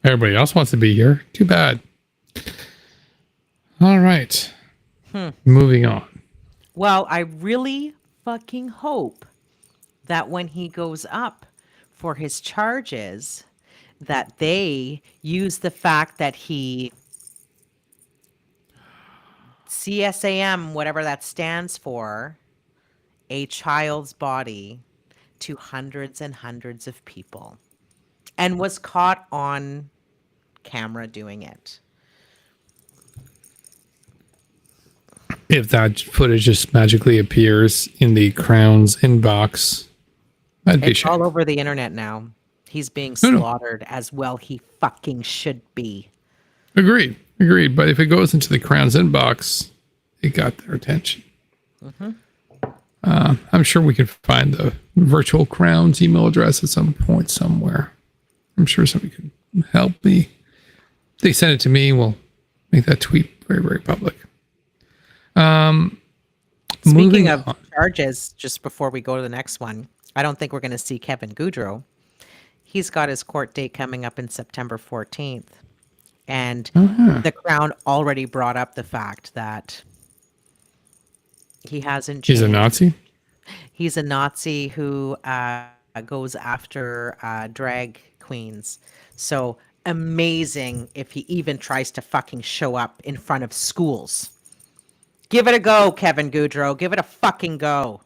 Everybody else wants to be here. Too bad. All right. Moving on. Well, I really fucking hope that when he goes up for his charges, that they use the fact that he CSAM, whatever that stands for, a child's body to hundreds and hundreds of people, and was caught on camera doing it. If that footage just magically appears in the Crown's inbox, I'd be all over the internet now. He's being slaughtered as well. He fucking should be. Agreed. But if it goes into the Crown's inbox, it got their attention. I'm sure we can find the virtual Crown's email address at some point somewhere. I'm sure somebody can help me. If they send it to me, we'll make that tweet very, very public. Speaking of charges, just before we go to the next one, I don't think we're going to see Kevin Goudreau. He's got his court date coming up in September 14th. And the Crown already brought up the fact that he hasn't changed. He's a Nazi? He's a Nazi who goes after drag queens. So amazing if he even tries to fucking show up in front of schools. Give it a go, Kevin Goudreau. Give it a fucking go.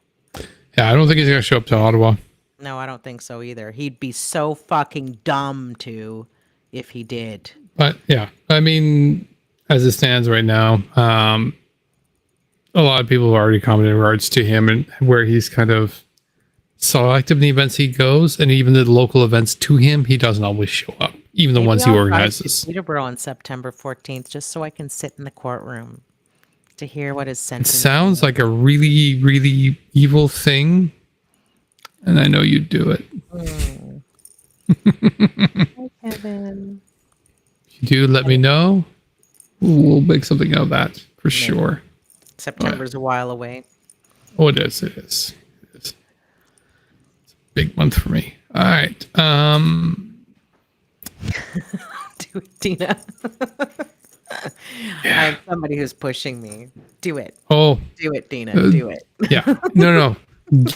Yeah, I don't think he's going to show up to Ottawa. No, I don't think so either. He'd be so fucking dumb to if he did. But yeah, I mean, as it stands right now, a lot of people have already commented in regards to him and where he's kind of selective in the events he goes, and even the local events to him, he doesn't always show up, even the ones he organizes. Peterborough on September 14th, just so I can sit in the courtroom to hear what his sentence. It sounds like a really, really evil thing, and I know you'd do it. Hi, Kevin. If you do, let me know. we'll make something out of that for sure. September's a while away. Oh, it is. It's a big month for me. All right. Do it, Deana. I have somebody who's pushing me. Do it. Oh. Do it, Deana. Do it. Yeah. No.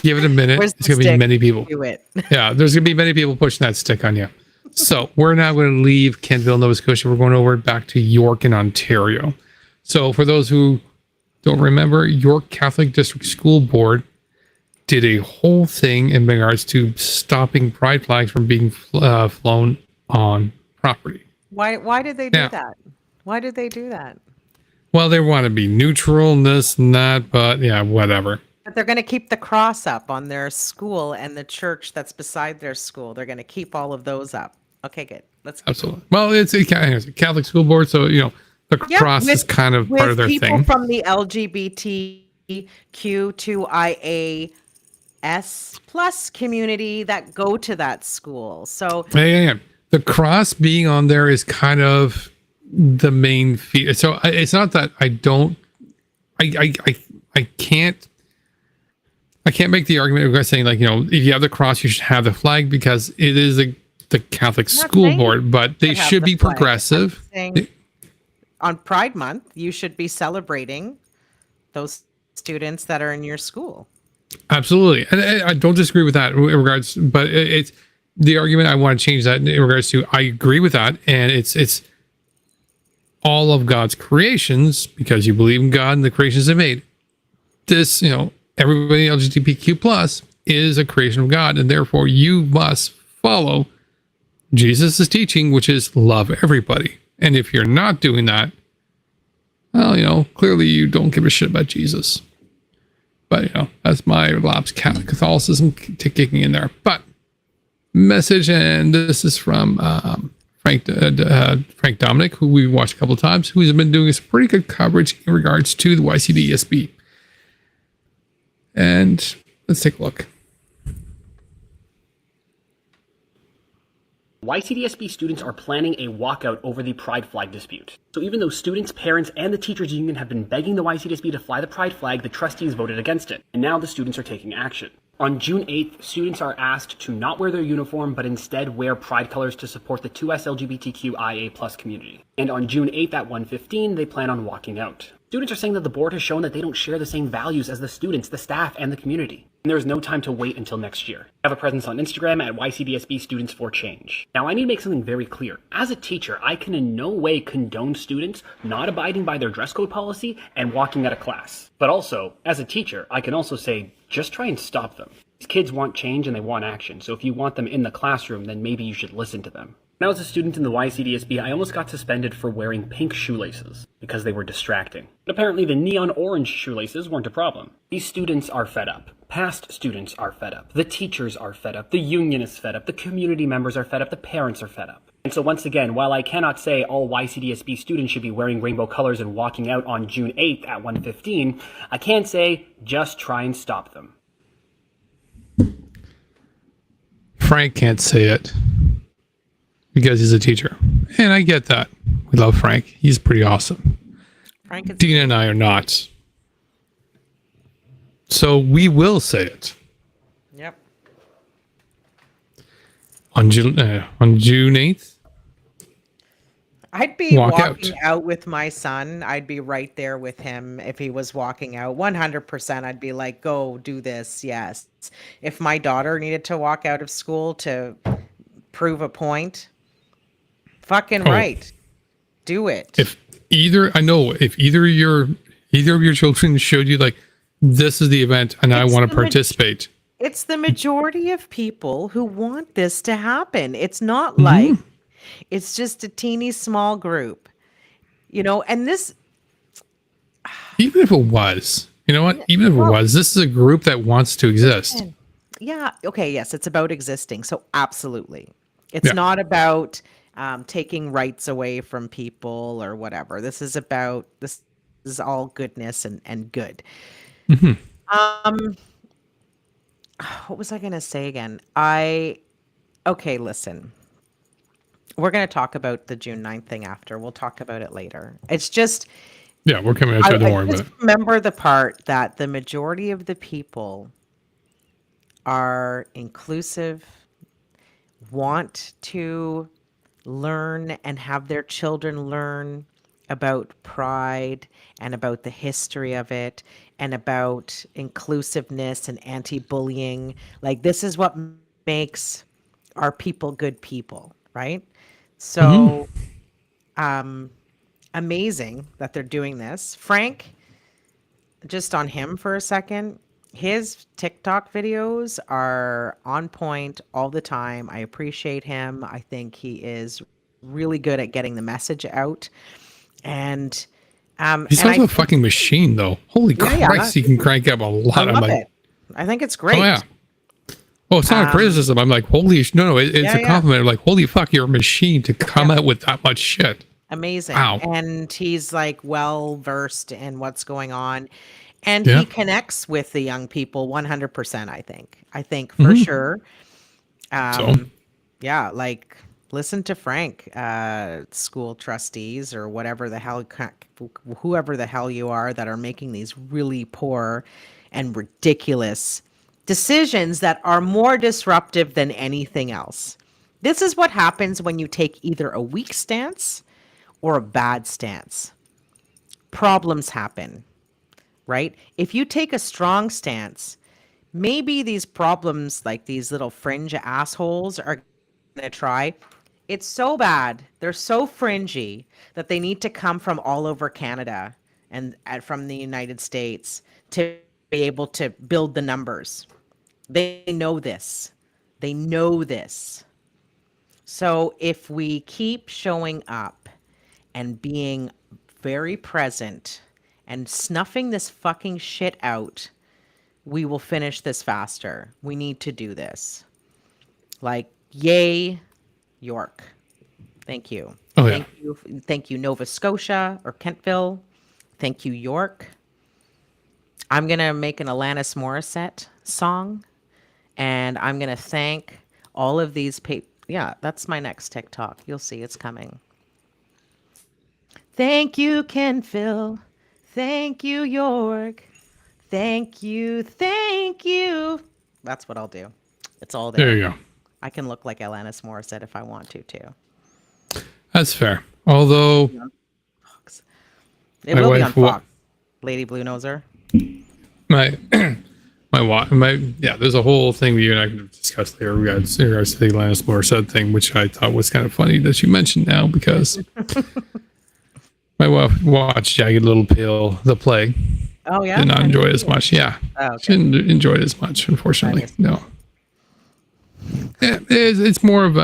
Give it a minute. Where's It's the going to be stick? many people. Do it. Yeah, there's going to be many people pushing that stick on you. So we're now going to leave Kentville, Nova Scotia. We're going over back to York in Ontario. So for those who don't remember, York Catholic District School Board did a whole thing in regards to stopping pride flags from being flown on property. Why did they do that? Why did they do that? Well, they want to be neutral and this and that, but yeah, whatever. But they're going to keep the cross up on their school and the church that's beside their school. They're going to keep all of those up. Okay, good. Let's keep Absolutely. Well, it's a Catholic school board, so the cross is kind of part of their people thing. From the LGBTQ2IA S plus community that go to that school. So Yeah. The cross being on there is kind of the main feature. So it's not that I can't make the argument of guys saying like, if you have the cross, you should have the flag because it is the Catholic school board, but they should be progressive. On Pride Month, you should be celebrating those students that are in your school. Absolutely. And I don't disagree with that in regards, but it's the argument I want to change that in regards to, I agree with that. And it's all of God's creations because you believe in God and the creations they made. This, everybody LGBTQ plus is a creation of God. And therefore you must follow Jesus' teaching, which is love everybody. And if you're not doing that, well, clearly you don't give a shit about Jesus. But, that's my lapsed Catholicism kicking in there. But message, and this is from Frank Dominic, who we watched a couple of times, who's been doing some pretty good coverage in regards to the YCDSB. And let's take a look. YCDSB students are planning a walkout over the pride flag dispute. So even though students, parents, and the teachers union have been begging the YCDSB to fly the pride flag, the trustees voted against it. And now the students are taking action. On June 8th, students are asked to not wear their uniform, but instead wear pride colors to support the 2S LGBTQIA+ community. And on June 8th at 1:15, they plan on walking out. Students are saying that the board has shown that they don't share the same values as the students, the staff, and the community. And there is no time to wait until next year. I have a presence on Instagram at YCDSB Students for Change. Now, I need to make something very clear. As a teacher, I can in no way condone students not abiding by their dress code policy and walking out of class. But also, as a teacher, I can also say, just try and stop them. These kids want change and they want action, so if you want them in the classroom, then maybe you should listen to them. When I was a student in the YCDSB, I almost got suspended for wearing pink shoelaces because they were distracting. But apparently the neon orange shoelaces weren't a problem. These students are fed up. Past students are fed up. The teachers are fed up. The union is fed up. The community members are fed up. The parents are fed up. And so once again, while I cannot say all YCDSB students should be wearing rainbow colors and walking out on June 8th at 1:15, I can say just try and stop them. Frank can't say it because he's a teacher. And I get that. We love Frank. He's pretty awesome. Deana and I are not. So we will say it. Yep. On June 8th. I'd be walking out. out with my son. I'd be right there with him if he was walking out. 100%. I'd be like, go do this. Yes. If my daughter needed to walk out of school to prove a point, fucking right. Do it. If either of your children showed you like, this is the event and I want to participate. It's the majority of people who want this to happen. It's not like it's just a teeny small group, and this. Even if it was, even if it was, this is a group that wants to exist. Yeah. Okay. Yes. It's about existing. So absolutely. It's not about taking rights away from people or whatever. This is all goodness and good. What was I going to say again? Listen. We're going to talk about the June 9th thing after. We'll talk about it later. It's just, Yeah, we're coming at you. Don't worry about it. Remember the part that the majority of the people are inclusive, want to learn and have their children learn about pride and about the history of it and about inclusiveness and anti-bullying. Like, this is what makes our people good people, right? So amazing that they're doing this. Frank, just on him for a second, his TikTok videos are on point all the time. I appreciate him. I think he is really good at getting the message out. And he's also a fucking machine, though. Holy Christ, he can crank up a lot. I love it. I think it's great. Oh, yeah. Oh, it's not a criticism. I'm like, holy, no, it's a compliment. I'm like, holy fuck, you're a machine to come out with that much shit. Amazing. Wow. And he's like well versed in what's going on. And he connects with the young people 100%, I think for sure. Yeah, like listen to Frank, school trustees or whoever the hell you are that are making these really poor and ridiculous decisions that are more disruptive than anything else. This is what happens when you take either a weak stance or a bad stance. Problems happen, right? If you take a strong stance, maybe these problems, like these little fringe assholes, are going to try. It's so bad. They're so fringy that they need to come from all over Canada and from the United States to be able to build the numbers. They know this. They know this. So if we keep showing up and being very present and snuffing this fucking shit out, we will finish this faster. We need to do this. Like, yay, York. Thank you. Oh, yeah. Thank you, Nova Scotia or Kentville. Thank you, York. I'm going to make an Alanis Morissette song, and I'm going to thank all of these people. Yeah, that's my next TikTok. You'll see it's coming. Thank you, Kentville. Thank you, York. Thank you. Thank you. That's what I'll do. It's all there. There you go. I can look like Alanis Morissette if I want to, too. That's fair. Although... It will be on Fox. Lady Blue Noser. There's a whole thing that you and I can discuss later in regards to the Alanis Morissette thing, which I thought was kind of funny that you mentioned now, because my wife watched Jagged Little Pill, the play. Oh, yeah? Did not enjoy it as much. Yeah. Oh, okay. She didn't enjoy it as much, unfortunately. No. Yeah, it's more of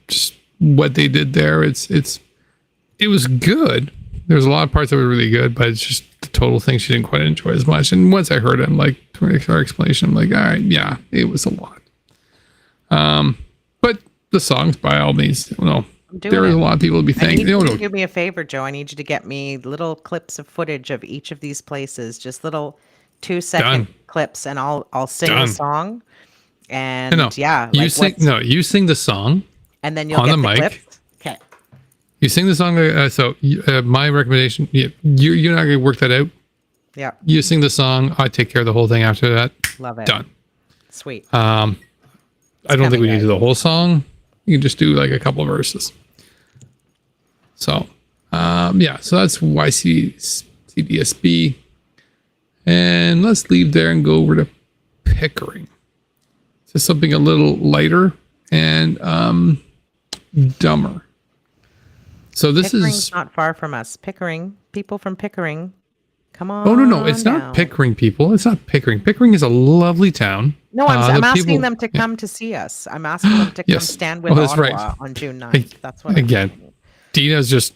just what they did there. It was good. There's a lot of parts that were really good, but it's just the total thing she didn't quite enjoy as much. And once I heard it, I'm like, her explanation, I'm like, all right, yeah, it was a lot. But the songs, by all means, there is a lot of people to be thanked. Do me a favor, Joe. I need you to get me little clips of footage of each of these places, just little 2-second clips, and I'll sing the song. And you sing the song, and then you'll on get the mic. Clips. Okay. You sing the song. My recommendation, you're not going to work that out. Yeah. You sing the song. I take care of the whole thing after that. Love it. Done. Sweet. I don't think we need to do the whole song. You can just do like a couple of verses. So, so that's YCDSB. And let's leave there and go over to Pickering. So something a little lighter and dumber. So this Pickering's is not far from us. Pickering, people from Pickering. Come on. Oh, no, it's not Pickering people. It's not Pickering. Pickering is a lovely town. No, I'm asking them to come to see us. I'm asking them to come stand with Ottawa on June 9th. That's what again. Deana's just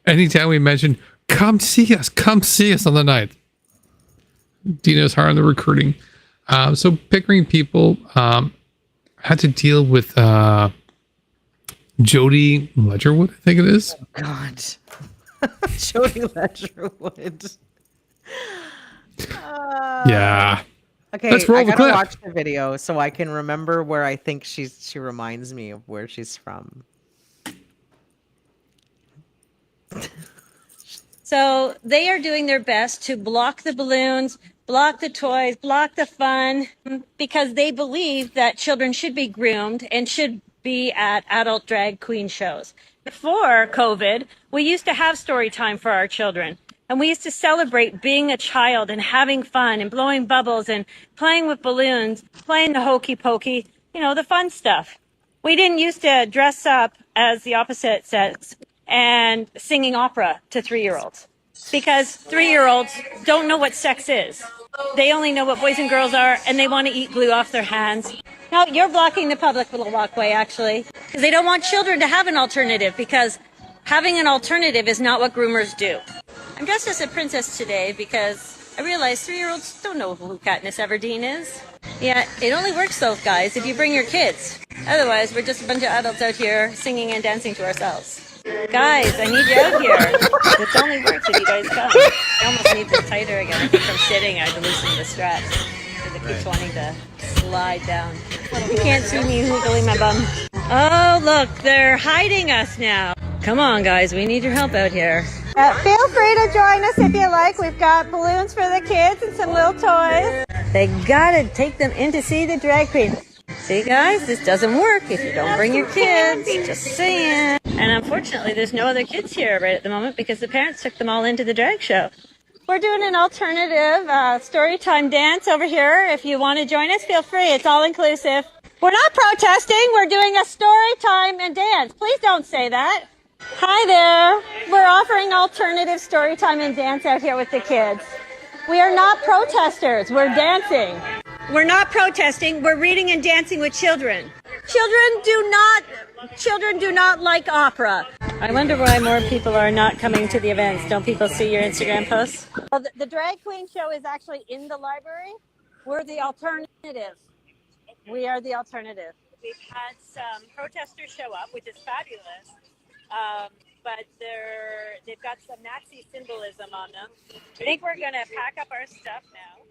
anytime we mention come see us on the 9th. Deana's hard on the recruiting. So Pickering people had to deal with Jody Ledgerwood, I think it is. Oh, God. Jody Ledgerwood. Yeah. Okay, let's roll I the gotta clip. watch the video so I can remember where I think she reminds me of where she's from. So they are doing their best to block the balloons, block the toys, block the fun, because they believe that children should be groomed and should be at adult drag queen shows. Before COVID, we used to have story time for our children. And we used to celebrate being a child and having fun and blowing bubbles and playing with balloons, playing the hokey pokey, the fun stuff. We didn't used to dress up as the opposite sex and singing opera to 3-year-olds, because 3-year-olds don't know what sex is. They only know what boys and girls are, and they want to eat glue off their hands. No, you're blocking the public walkway, actually, because they don't want children to have an alternative, because having an alternative is not what groomers do. I'm dressed as a princess today because I realize 3-year-olds don't know who Katniss Everdeen is. Yeah, it only works though, guys, if you bring your kids. Otherwise, we're just a bunch of adults out here singing and dancing to ourselves. Guys, I need you out here. This only works if you guys come. I almost need this tighter again. I think from sitting, I had to loosen the straps because it keeps wanting to slide down. You can't see me wiggling my bum. Oh, look, they're hiding us now. Come on, guys, we need your help out here. Feel free to join us if you like. We've got balloons for the kids and some little toys. They gotta take them in to see the drag queen. See, guys, this doesn't work if you don't bring your kids. Just saying. And unfortunately, there's no other kids here right at the moment because the parents took them all into the drag show. We're doing an alternative story time dance over here. If you want to join us, feel free. It's all inclusive. We're not protesting. We're doing a story time and dance. Please don't say that. Hi there. We're offering alternative story time and dance out here with the kids. We are not protesters. We're dancing. We're not protesting. We're reading and dancing with children. Children do not like opera. I wonder why more people are not coming to the events. Don't people see your Instagram posts? Well, the drag queen show is actually in the library. We're the alternative. We are the alternative. We've had some protesters show up, which is fabulous. But they've got some Nazi symbolism on them. I think we're going to pack up our stuff now.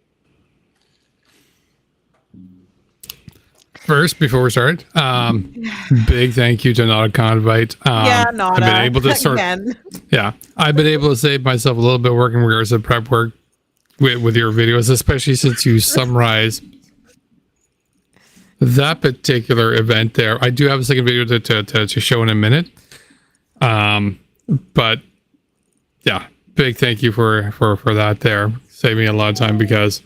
First, before we start, big thank you to Nada Convite. Nada. I've been able to I've been able to save myself a little bit working in regards to prep work with your videos, especially since you summarize that particular event there. I do have a second video to show in a minute. But yeah, big thank you for that there. Saving me a lot of time because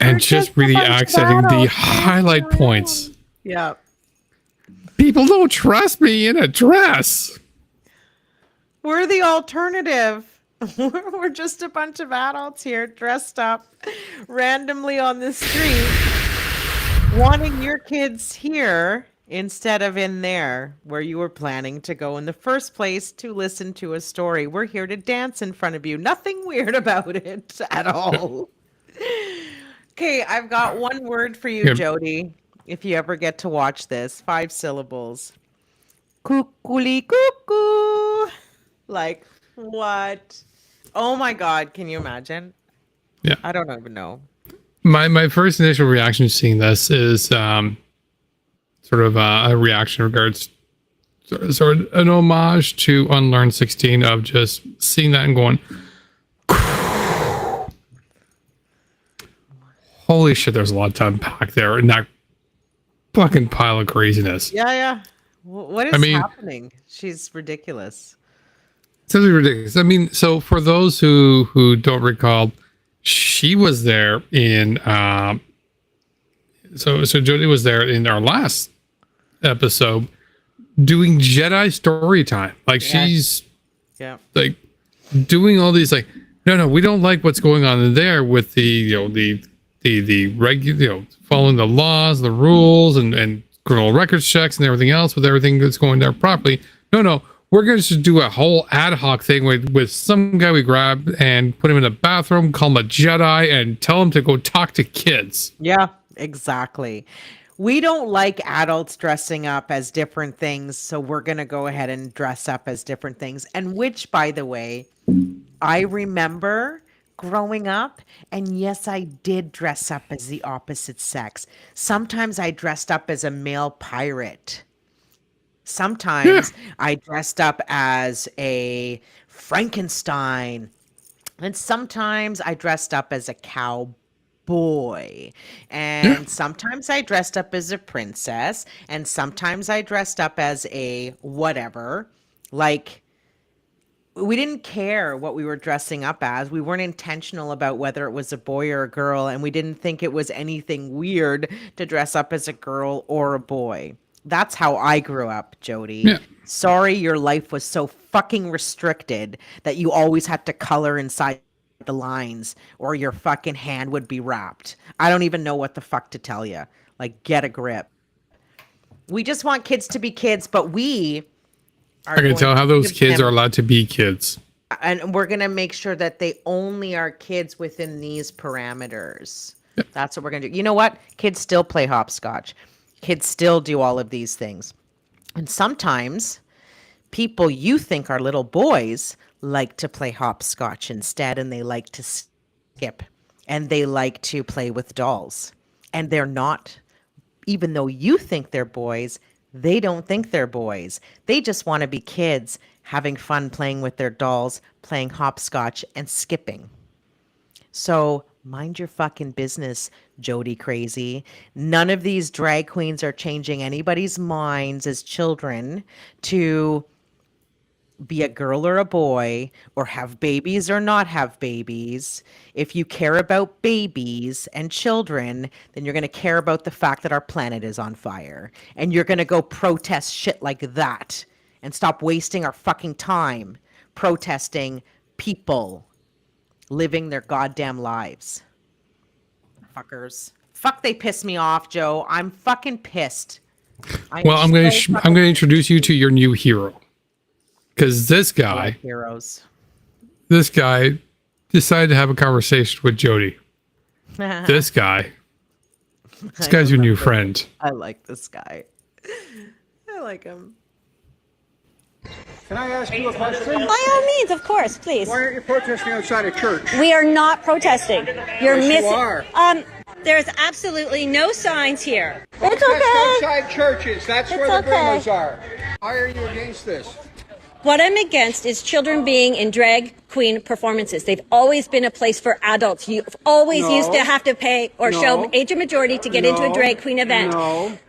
and just really accenting the highlight points. Yeah. People don't trust me in a dress. We're the alternative. We're just a bunch of adults here dressed up randomly on the street, wanting your kids here instead of in there where you were planning to go in the first place to listen to a story. We're here to dance in front of you. Nothing weird about it at all. Okay, I've got one word for you, Jody, if you ever get to watch this. 5 syllables. Kukuli cuckoo. Like, what? Oh my God, can you imagine? Yeah. I don't even know. My first initial reaction to seeing this is sort of a reaction in regards sort of an homage to Unlearn 16 of just seeing that and going, holy shit, there's a lot to unpack there in that fucking pile of craziness. Yeah. What is happening? She's ridiculous. It's really ridiculous. I mean, so for those who don't recall, she was there in so Jody was there in our last episode doing Jedi story time. Like she's like doing all these like no, we don't like what's going on in there with the regular, following the laws, the rules, and criminal records checks and everything else with everything that's going there properly. No, we're going to just do a whole ad hoc thing with some guy we grab and put him in a bathroom, call him a Jedi, and tell him to go talk to kids. Yeah, exactly. We don't like adults dressing up as different things, so we're going to go ahead and dress up as different things. And which, by the way, I remember growing up, and yes, I did dress up as the opposite sex. Sometimes I dressed up as a male pirate. Sometimes I dressed up as a Frankenstein, and sometimes I dressed up as a cowboy, and sometimes I dressed up as a princess, and sometimes I dressed up as a whatever. Like, we didn't care what we were dressing up as. We weren't intentional about whether it was a boy or a girl, and we didn't think it was anything weird to dress up as a girl or a boy. That's how I grew up, Jody. Yeah. Sorry your life was so fucking restricted that you always had to color inside the lines or your fucking hand would be wrapped. I don't even know what the fuck to tell you. Like, get a grip. We just want kids to be kids, but we are I can going tell to how those give kids them- are allowed to be kids. and we're going to make sure that they only are kids within these parameters. That's what we're going to do. You know what? Kids still play hopscotch. Kids still do all of these things. And sometimes people you think are little boys like to play hopscotch instead, and they like to skip, and they like to play with dolls. And they're not, even though you think they're boys, they don't think they're boys. They just want to be kids having fun playing with their dolls, playing hopscotch and skipping. So mind your fucking business, Jody Crazy. None of these drag queens are changing anybody's minds as children to be a girl or a boy, or have babies or not have babies. If you care about babies and children, then you're going to care about the fact that our planet is on fire. And you're going to go protest shit like that and stop wasting our fucking time protesting people living their goddamn lives. Fuckers. Fuck, they piss me off, Joe. I'm fucking pissed. Well, I'm going to introduce you to your new hero. Because this guy decided to have a conversation with Jody. This guy's your new friend. I like this guy. I like him. Can I ask you a question? By all means, of course, please. Why aren't you protesting outside a church? We are not protesting. You're Yes, you missing. are. There's absolutely no signs here. It's Protest okay. outside churches. That's It's where the okay. groomers are. Why are you against this? What I'm against is children being in drag queen performances. They've always been a place for adults. You've always used to have to pay or show age of majority to get into a drag queen event.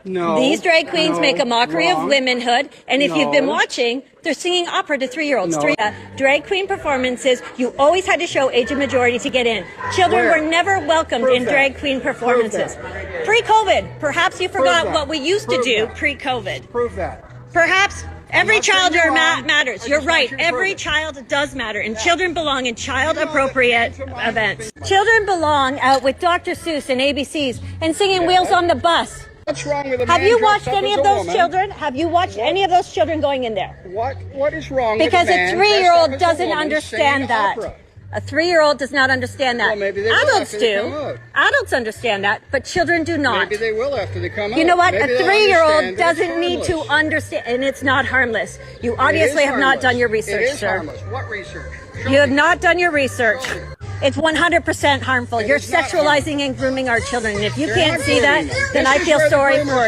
No. These drag queens make a mockery of wrong. womanhood, and if you've been No. watching, they're singing opera to 3-year-olds. No. Drag queen performances, you always had to show age of majority to get in. Children Where? were never welcomed Prove in that. drag queen performances. that. Pre-COVID, perhaps you forgot that. what we used to Prove do that. pre-COVID. Prove that. Perhaps every not saying child you're wrong. matters. I You're just want right. you to prove Every it. child does matter, and children belong in child-appropriate You know that- events. Children belong out with Dr. Seuss and ABCs and singing Wheels on the Bus. What's wrong with a Have man you dressed watched up any as of a those woman? children? Have you watched any of those children going in there? What is wrong Because with a a man 3-year-old dressed up as a doesn't woman understand singing that. opera? A 3-year-old does not understand that. Well, maybe they will Adults after they come do. out. Adults understand that, but children do not. Maybe they will after they come out. You know what? Maybe A they'll 3-year-old understand that it's doesn't need to harmless. understand, and it's not harmless. You It obviously is have not done your harmless. research, It is sir. harmless. What research? Show You have me. not done your research. Show me. It's 100% harmful. It You're is not sexualizing and grooming our children. And if you They're can't not see that, grooming them. then This I is feel where the sorry groomers for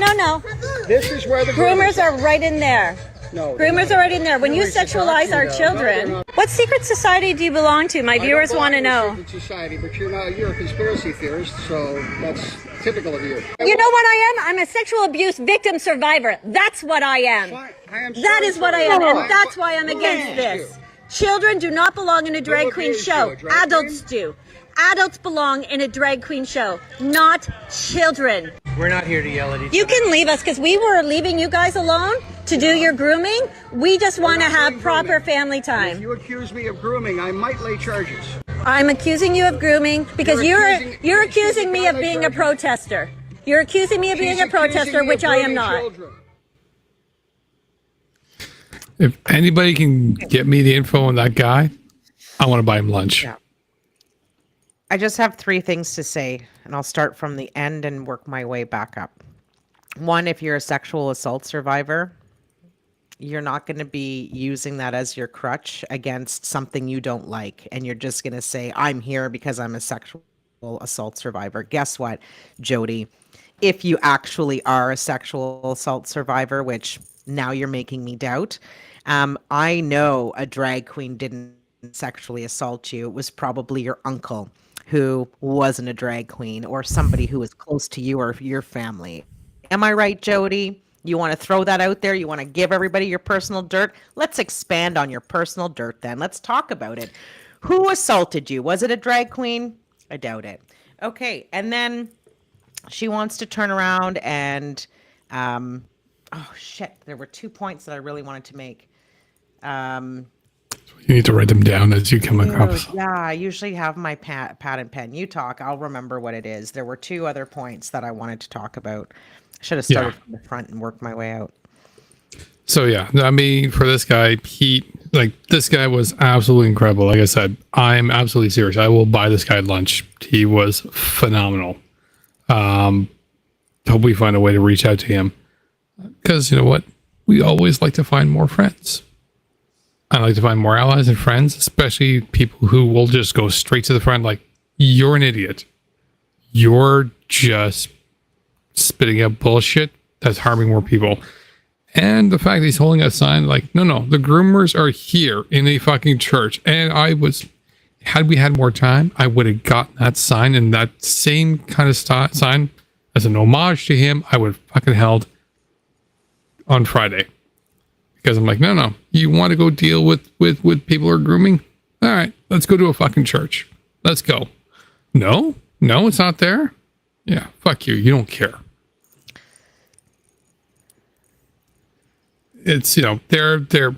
you. are. No. This is where the Groomers are right in there. No, they're Groomers not. are right in there. When you Really should talk sexualize to our you, though. children, No, they're what secret society do you belong to? My I don't viewers belong want to to a know. secret society, but you're a conspiracy theorist, so that's typical of you. You know what I am? I'm a sexual abuse victim survivor. That's what I am. Fine. I am That sorry is what for I you. am, Fine. and that's why I'm Who against abused this. you? Children do not belong in a drag queen abused show. you, a drag Adults queen? do. Adults belong in a drag queen show, not children. We're not here to yell at each other. You can leave us because we were leaving you guys alone to do your grooming. We just want to not have doing proper grooming. family If time. you accuse me of grooming, I might lay charges. I'm accusing you of grooming because You're you're accusing- accusing me of violent being a charges. protester. You're accusing me of being She's a accusing protester, me which of I am grooming not. children. If anybody can get me the info on that guy, I want to buy him lunch. Yeah. I just have 3 things to say, and I'll start from the end and work my way back up. One, if you're a sexual assault survivor, you're not going to be using that as your crutch against something you don't like. And you're just going to say, I'm here because I'm a sexual assault survivor. Guess what, Jody? if you actually are a sexual assault survivor, which now you're making me doubt. I know a drag queen didn't sexually assault you. It was probably your uncle who wasn't a drag queen, or somebody who was close to you or your family. Am I right, Jody? You want to throw that out there? You want to give everybody your personal dirt? Let's expand on your personal dirt then. Let's talk about it. Who assaulted you? Was it a drag queen? I doubt it. Okay, and then she wants to turn around and, oh shit, there were 2 points that I really wanted to make. You need to write them down as you come across. Yeah, I usually have my pad and pen. You talk, I'll remember what it is. There were 2 other points that I wanted to talk about. I should have started from the front and worked my way out. So yeah, I mean, for this guy, this guy was absolutely incredible. Like I said, I'm absolutely serious. I will buy this guy lunch. He was phenomenal. Hope we find a way to reach out to him, because you know what? We always like to find more friends. I like to find more allies and friends, especially people who will just go straight to the front. Like, you're an idiot. You're just spitting out bullshit that's harming more people. And the fact that he's holding a sign like, no, the groomers are here in a fucking church. And had we had more time, I would have gotten that sign, and that same kind of sign as an homage to him, I would have fucking held on Friday. Because I'm like, no, you want to go deal with people who are grooming? All right, let's go to a fucking church. Let's go. No, it's not there. Yeah, fuck you. You don't care. It's, they're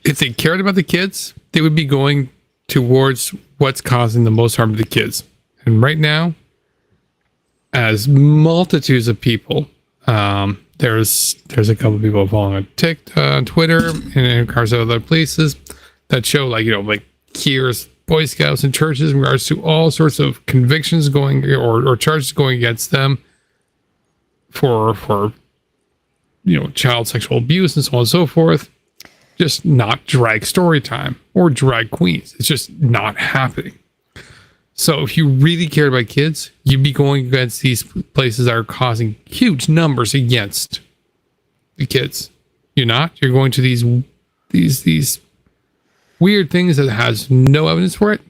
if they cared about the kids, they would be going towards what's causing the most harm to the kids. And right now, as multitudes of people, there's a couple of people following on TikTok, on Twitter, and in regards to other places that show like here's Boy Scouts and churches in regards to all sorts of convictions going or charges going against them for child sexual abuse and so on and so forth. Just not drag story time or drag queens. It's just not happening. So if you really cared about kids, you'd be going against these places that are causing huge numbers against the kids. You're not. You're going to these weird things that has no evidence for it.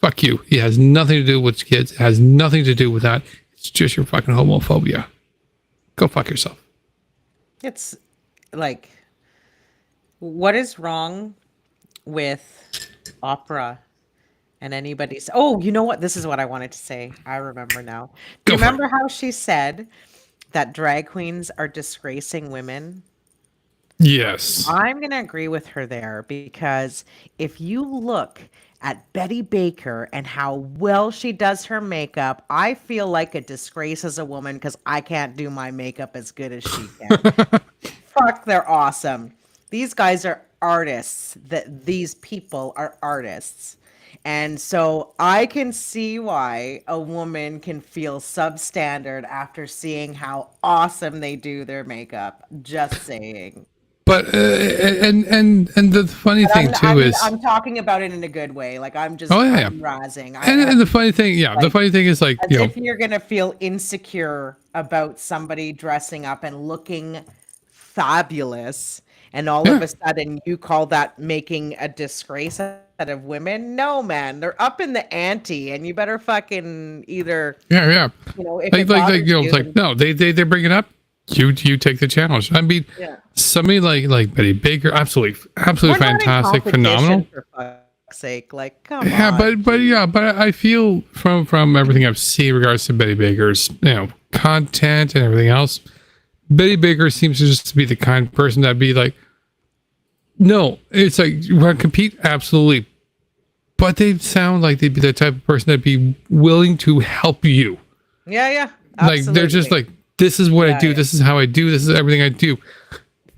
Fuck you. It has nothing to do with kids. It has nothing to do with that. It's just your fucking homophobia. Go fuck yourself. It's like, what is wrong with opera? And anybody's, oh, you know what? This is what I wanted to say. I remember now. Do you remember how she said that drag queens are disgracing women? Yes. I'm going to agree with her there, because if you look at Betty Baker and how well she does her makeup, I feel like a disgrace as a woman because I can't do my makeup as good as she can. Fuck, they're awesome. These guys are artists. These people are artists. And so I can see why a woman can feel substandard after seeing how awesome they do their makeup. Just saying. But and the funny thing is I'm talking about it in a good way. Like I'm just razzing. And the funny thing, the funny thing is like, if you're gonna feel insecure about somebody dressing up and looking fabulous, and all of a sudden you call that making a disgrace out of women. No, man, they're up in the ante, and you better fucking either. If it's like no, they bring it up. You take the challenge. I mean, somebody like Betty Baker, absolutely fantastic, phenomenal. For fuck's sake, like come on. But I feel from everything I've seen in regards to Betty Baker's content and everything else, Betty Baker seems to just be the kind of person that'd be like, no, it's like, you want to compete? Absolutely. But they sound like they'd be the type of person that'd be willing to help you. Yeah. Absolutely. Like, they're just like, this is what I do. This is how I do. This is everything I do.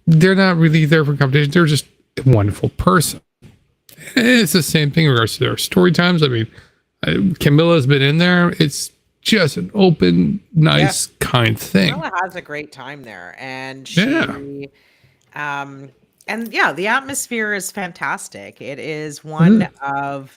They're not really there for competition. They're just a wonderful person. And it's the same thing in regards to their story times. I mean, Camilla's been in there. It's just an open, nice, kind thing. Camilla has a great time there. And she, the atmosphere is fantastic. It is one of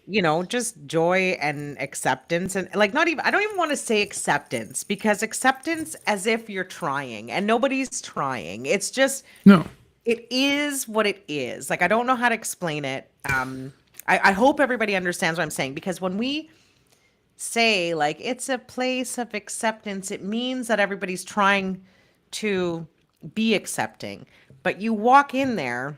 just joy and acceptance, and like not even, I don't even want to say acceptance, because acceptance as if you're trying, and nobody's trying. It's just, No. it is what it is. Like, I don't know how to explain it. I hope everybody understands what I'm saying, because when we say like it's a place of acceptance, it means that everybody's trying to be accepting. But you walk in there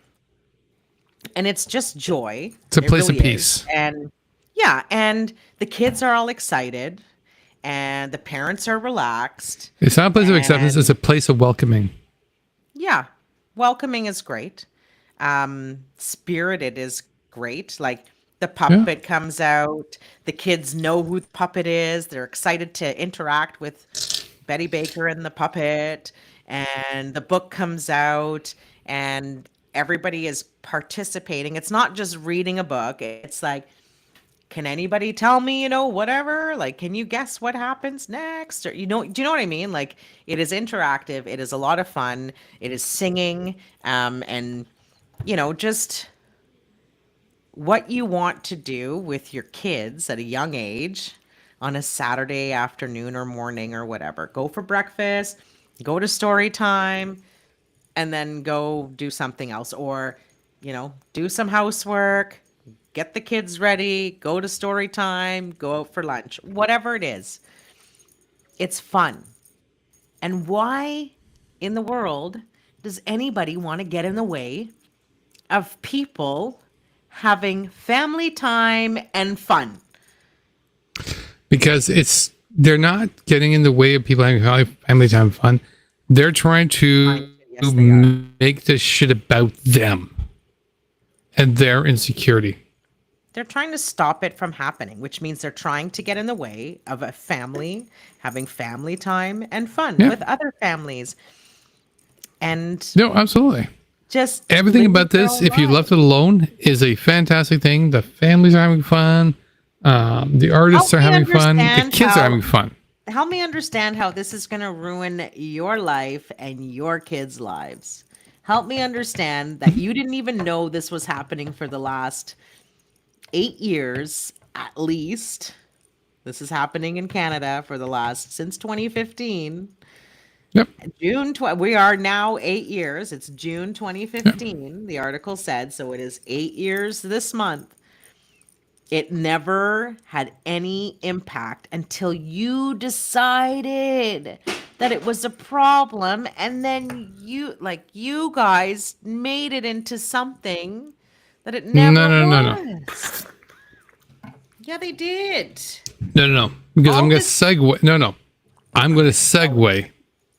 and it's just joy. It's a place really of peace. And yeah, and the kids are all excited and the parents are relaxed. It's not a place of acceptance, it's a place of welcoming. Yeah. Welcoming is great. Spirited is great. Like, the puppet comes out. The kids know who the puppet is. They're excited to interact with Betty Baker and the puppet. And the book comes out and everybody is participating. It's not just reading a book. It's like, can anybody tell me, whatever? Like, can you guess what happens next? Or, do you know what I mean? Like, it is interactive. It is a lot of fun. It is singing. And, just what you want to do with your kids at a young age on a Saturday afternoon or morning or whatever. Go for breakfast, go to story time, and then go do something else. Or, do some housework, get the kids ready, go to story time, go out for lunch, whatever it is. It's fun. And why in the world does anybody want to get in the way of people having family time and fun? Because they're not getting in the way of people having family time and fun. They're trying to make this shit about them and their insecurity. They're trying to stop it from happening, which means they're trying to get in the way of a family having family time and fun with other families. And no, absolutely. Just everything about this, if you left it alone, is a fantastic thing. The families are having fun. The artists are having fun. The kids are having fun. Help me understand how this is going to ruin your life and your kids' lives. Help me understand that you didn't even know this was happening for the last 8 years, at least. This is happening in Canada since 2015. Yep. We are now 8 years. It's June 2015. The article said, so it is 8 years this month. It never had any impact until you decided that it was a problem, and then you guys made it into something that it never was. No. Yeah, they did. No. Because I'm going to segue. No. I'm going to segue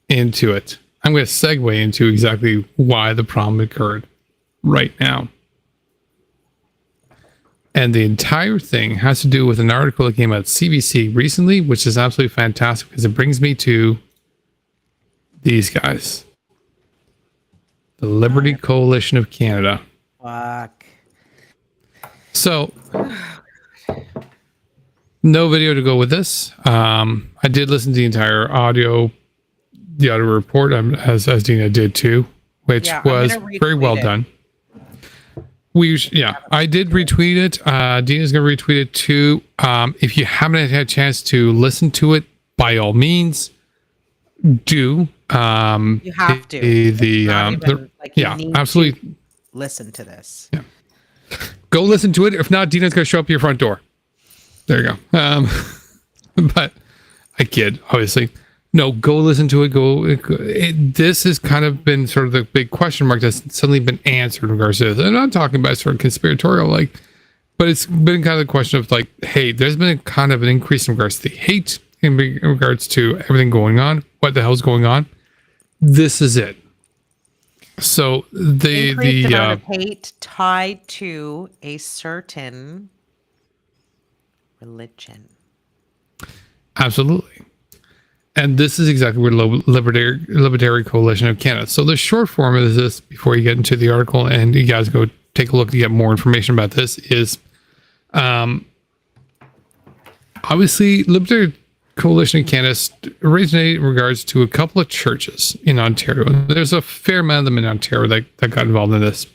into it. I'm going to segue into exactly why the problem occurred right now. And the entire thing has to do with an article that came out at CBC recently, which is absolutely fantastic because it brings me to these guys. The Liberty Coalition of Canada. Fuck. So, no video to go with this. I did listen to the entire audio report, as Deana did too, which was very well done. I did retweet it. Deana's going to retweet it too. If you haven't had a chance to listen to it, by all means, do. You have to. Absolutely. Listen to this. Yeah. Go listen to it. If not, Deana's going to show up at your front door. There you go. But I kid, obviously. No, go listen to it. This has kind of been sort of the big question mark that's suddenly been answered in regards to this. I'm not talking about sort of conspiratorial, but it's been kind of the question of hey, there's been kind of an increase in regards to the hate, in regards to everything going on. What the hell's going on? This is it. So the amount of hate tied to a certain religion. Absolutely. And this is exactly where Libertarian Coalition of Canada. So the short form of this, before you get into the article and you guys go take a look to get more information about this, is obviously Libertarian Coalition of Canada originated in regards to a couple of churches in Ontario. There's a fair amount of them in Ontario that got involved in this.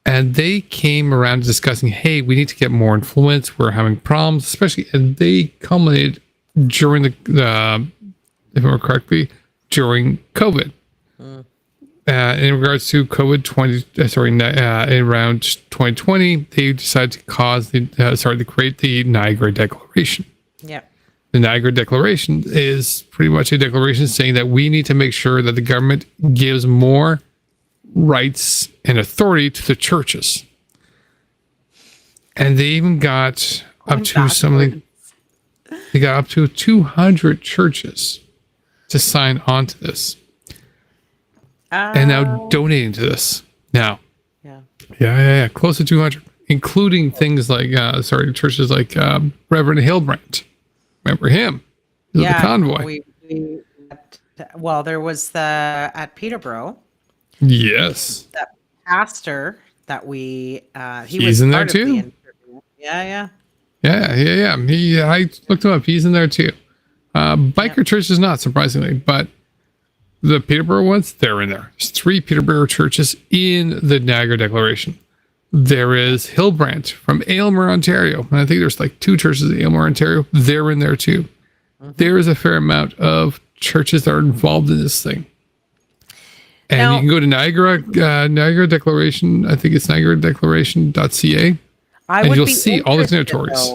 And they came around discussing, hey, we need to get more influence. We're having problems, especially, and they culminated during if I remember correctly, during COVID. In regards to COVID in around 2020, they decided to to create the Niagara Declaration. Yeah. The Niagara Declaration is pretty much a declaration saying that we need to make sure that the government gives more rights and authority to the churches. And they even got up to something. They got up to 200 churches to sign on to this. And now donating to this. Now. Yeah. Close to 200, including things like, churches like Reverend Hillbrand. Remember him? He was the convoy. There was at Peterborough. Yes. That pastor that he's was in there too. Yeah. I looked him up. He's in there too. Biker church is not, surprisingly, but the Peterborough ones, they're in there. There's 3 Peterborough churches in the Niagara Declaration. There is Hillbrand from Aylmer, Ontario. And I think there's like 2 churches in Aylmer, Ontario. They're in there too. Mm-hmm. There is a fair amount of churches that are involved in this thing. And now, you can go to Niagara Declaration. I think it's niagaradeclaration.ca. And you'll see all the signatories.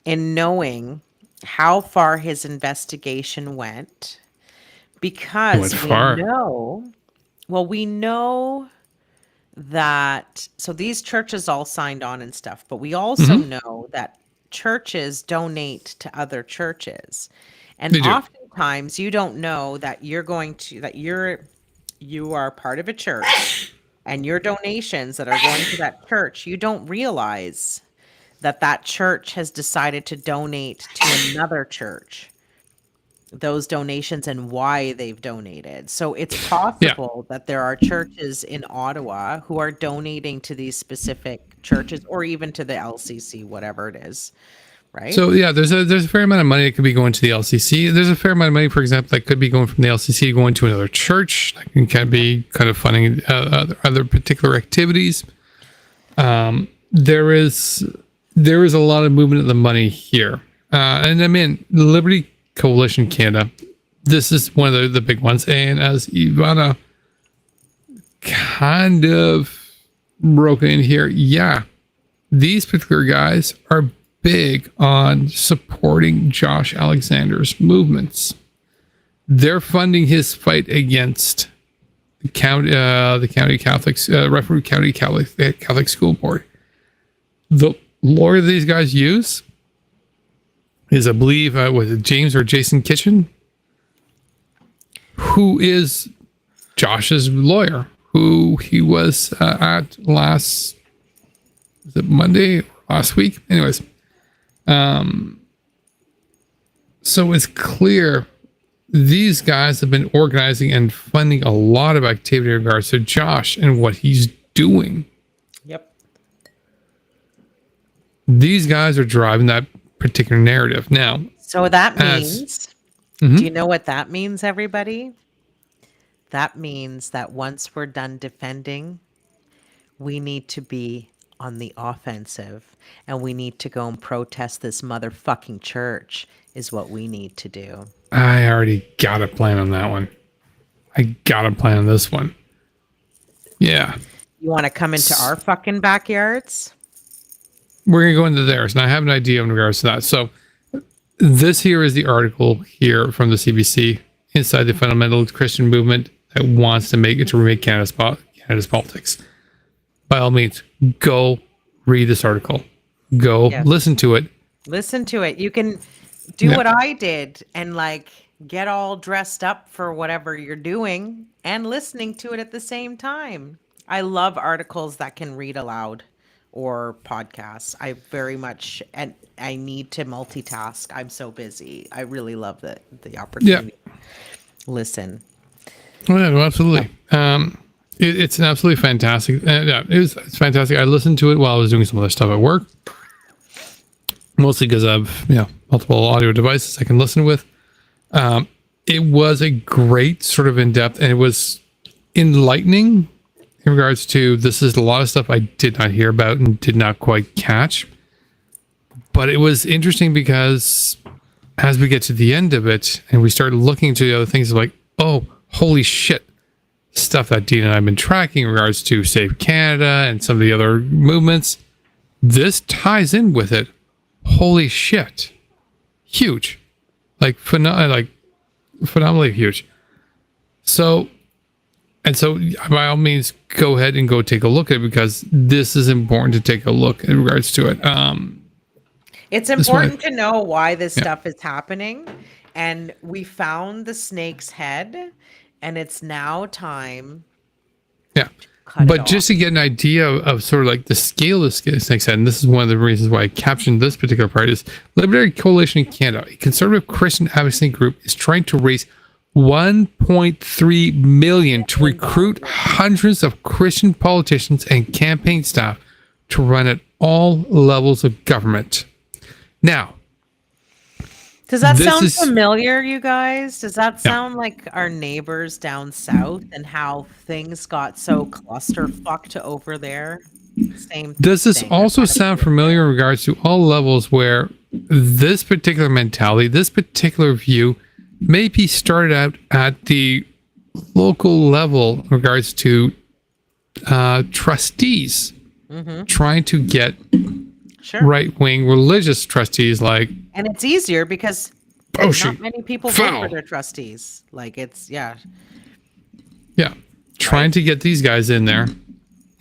In knowing how far his investigation went, because we know that, so these churches all signed on and stuff, but we also know that churches donate to other churches. And oftentimes you don't know that you are part of a church and your donations that are going to that church, you don't realize that church has decided to donate to another church, those donations and why they've donated. So it's possible that there are churches in Ottawa who are donating to these specific churches or even to the LCC, whatever it is. Right. So there's a fair amount of money that could be going to the LCC. There's a fair amount of money, for example, that could be going from the LCC going to another church. That can be kind of funding other particular activities. There is a lot of movement of the money here, and I mean Liberty Coalition Canada. This is one of the big ones, and as Ivana kind of broke in here, these particular guys are big on supporting Josh Alexander's movements. They're funding his fight against the county Catholics, Referee County Catholic School Board. The lawyer these guys use is, I believe, was it James or Jason Kitchen, who is Josh's lawyer, who he was at last week? Anyways. So it's clear these guys have been organizing and funding a lot of activity in regards to Josh and what he's doing. Yep. These guys are driving that particular narrative. Now, so that means, do you know what that means, everybody? That means that once we're done defending, we need to be on the offensive, and we need to go and protest this motherfucking church is what we need to do. I already got a plan on that one. I got a plan on this one. Yeah. You want to come into our fucking backyards? We're going to go into theirs, and I have an idea in regards to that. So this here is the article here from the CBC inside the fundamental Christian movement that wants to remake Canada's politics. By all means, go read this article. Go listen to it. Listen to it. You can do what I did and get all dressed up for whatever you're doing and listening to it at the same time. I love articles that can read aloud or podcasts. I very much, and I need to multitask. I'm so busy. I really love the opportunity to listen. Oh, yeah, no, absolutely. It's an absolutely fantastic. It's fantastic. I listened to it while I was doing some other stuff at work, mostly because I've multiple audio devices I can listen with. It was a great sort of in depth, and it was enlightening. in regards to this is a lot of stuff I did not hear about and did not quite catch. But it was interesting because as we get to the end of it and we start looking to the other things, like, oh, holy shit. Stuff that Deana and I have been tracking in regards to Save Canada and some of the other movements. This ties in with it. Holy shit. Huge. Like, phenomenally huge. So by all means, go ahead and go take a look at it because this is important to take a look in regards to it. It's important to know why this stuff is happening. And we found the snake's head, and it's now time. Yeah. But just to get an idea of sort of like the scale of the snake's head, and this is one of the reasons why I captioned this particular part, is Libertarian Coalition in Canada, a conservative Christian advocacy group, is trying to raise $1.3 million to recruit hundreds of Christian politicians and campaign staff to run at all levels of government. Now, does that sound familiar, you guys? Does that sound like our neighbors down south and how things got so clusterfucked over there? Same. Does this also sound familiar in regards to all levels where this particular mentality, this particular view may be started out at the local level in regards to trustees trying to get right-wing religious trustees like... And it's easier because not many people vote for their trustees. Like, it's, trying to get these guys in there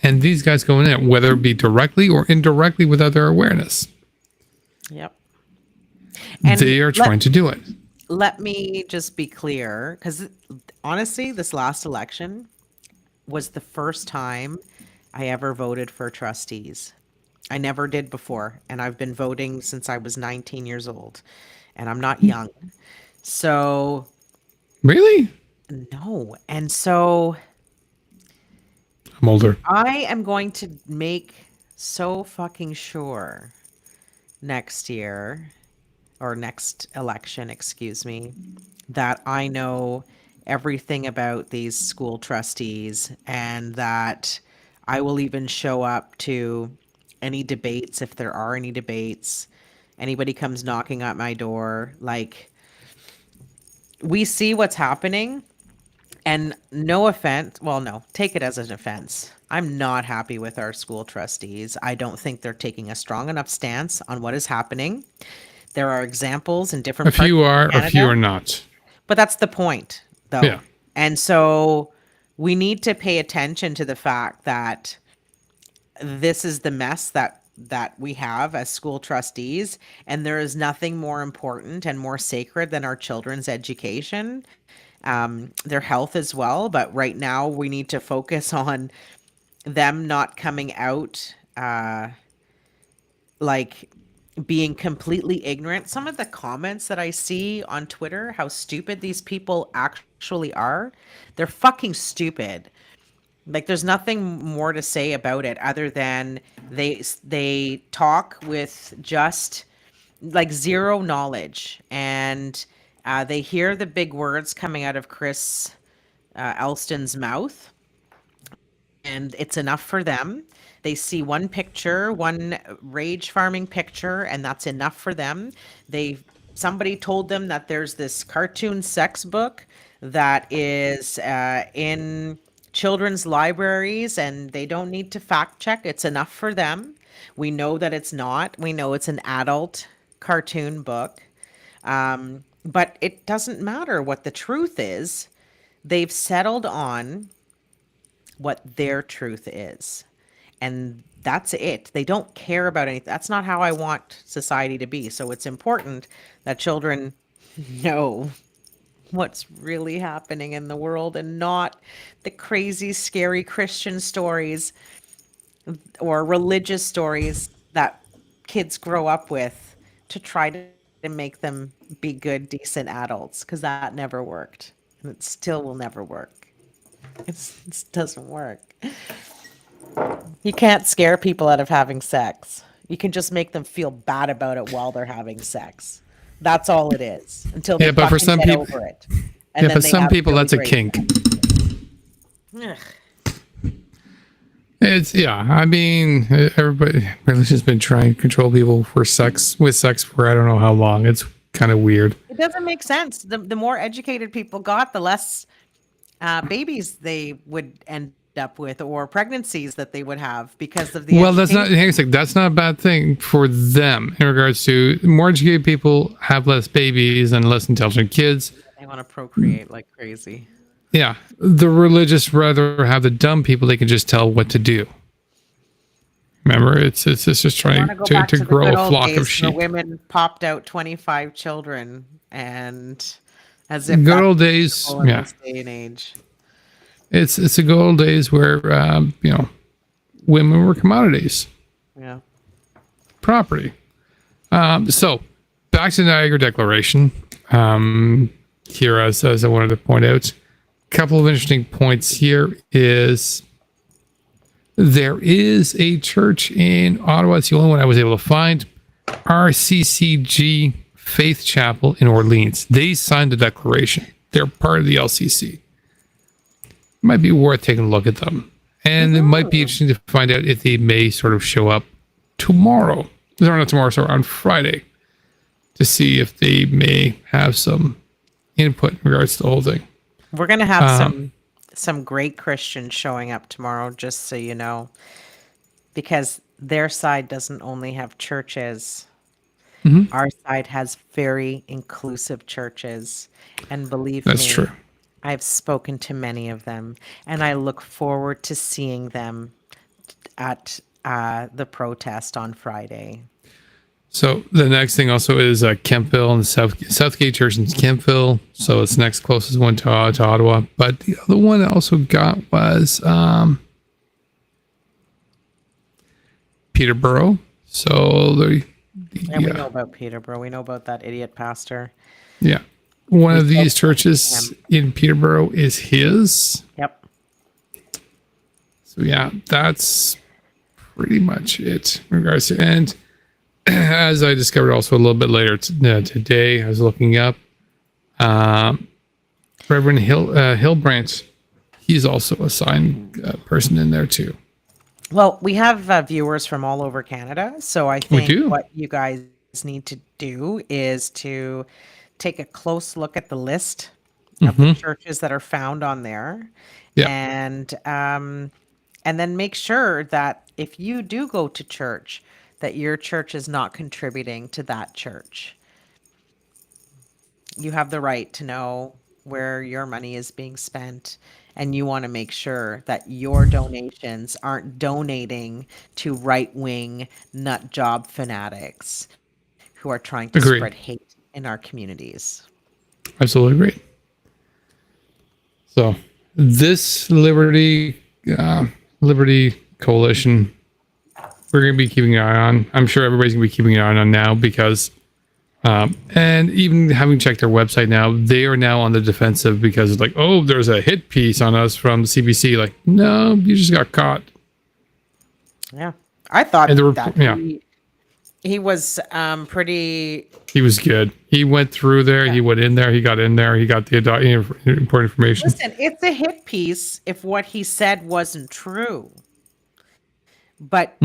and these guys going in, whether it be directly or indirectly without their awareness. Yep. And they are trying to do it. Let me just be clear, because honestly, this last election was the first time I ever voted for trustees. I never did before, and I've been voting since I was 19 years old, and I'm not young. So... Really? No. And so... I'm older. I am going to make so fucking sure next year, or next election, excuse me, that I know everything about these school trustees, and that I will even show up to any debates, if there are any debates. Anybody comes knocking at my door, like, we see what's happening, and no offense, well, no, take it as an offense. I'm not happy with our school trustees. I don't think they're taking a strong enough stance on what is happening. There are examples in different parts of Canada. A few are not. But that's the point, though. Yeah. And so we need to pay attention to the fact that this is the mess that we have as school trustees, and there is nothing more important and more sacred than our children's education, their health as well. But right now we need to focus on them not coming out like being completely ignorant. Some of the comments that I see on Twitter, how stupid these people actually are, they're fucking stupid. Like, there's nothing more to say about it other than they talk with just like zero knowledge, and they hear the big words coming out of Chris Elston's mouth, and it's enough for them. They see one picture, one rage farming picture, and that's enough for them. Somebody told them that there's this cartoon sex book that is in children's libraries, and they don't need to fact check. It's enough for them. We know that it's not. We know it's an adult cartoon book. But it doesn't matter what the truth is. They've settled on what their truth is. And that's it. They don't care about anything. That's not how I want society to be. So it's important that children know what's really happening in the world, and not the crazy, scary Christian stories or religious stories that kids grow up with to try to make them be good, decent adults, because that never worked. And it still will never work. It doesn't work. You can't scare people out of having sex. You can just make them feel bad about it while they're having sex. That's all it is, until they but for some get people, over it. And for some people, that's a kink. It's I mean, everybody religion's been trying to control people for sex for I don't know how long. It's kind of weird. It doesn't make sense. The more educated people got, the less babies they would end up with, or pregnancies that they would have because of the Well, that's not a bad thing for them in regards to more educated people have less babies and less intelligent kids. They want to procreate like crazy. Yeah, the religious rather have the dumb people they can just tell what to do. Remember, it's just trying to grow a flock of sheep. Women popped out 25 children, and as if good old days, in this day and age. It's the good old days where women were commodities. Yeah. Property. So back to the Niagara Declaration. Here, as I wanted to point out, a couple of interesting points here is there is a church in Ottawa. It's the only one I was able to find. RCCG Faith Chapel in Orleans. They signed the declaration. They're part of the LCC. It might be worth taking a look at them. And it might be interesting to find out if they may sort of show up tomorrow. Not tomorrow, so on Friday. To see if they may have some input in regards to the whole thing. We're going to have some great Christians showing up tomorrow, just so you know, because their side doesn't only have churches. Mm-hmm. Our side has very inclusive churches, and believe That's me, true. I've spoken to many of them, and I look forward to seeing them at the protest on Friday. So the next thing also is Kentville and Southgate Church in Kentville. So it's the next closest one to Ottawa. But the other one I also got was Peterborough. So we know about Peterborough. We know about that idiot pastor. Yeah. One of these churches in Peterborough is his. Yep. So yeah, that's pretty much it in regards to and as I discovered also a little bit later today, I was looking up Reverend Hillbrandt. He's also a signed person in there too. Well, we have viewers from all over Canada, so I think what you guys need to do is to take a close look at the list of the churches that are found on there, and then make sure that if you do go to church, that your church is not contributing to that church. You have the right to know where your money is being spent, and you want to make sure that your donations aren't donating to right-wing nut job fanatics who are trying to spread hate in our communities. Absolutely agree. So this Liberty Coalition, we're going to be keeping an eye on. I'm sure everybody's going to be keeping an eye on now because, and even having checked their website now, they are now on the defensive because it's like, oh, there's a hit piece on us from the CBC. Like, no, you just got caught. Yeah. I thought he was pretty... He was good. He went through there. Yeah. He went in there. He got in there. He got the important information. Listen, it's a hit piece if what he said wasn't true. But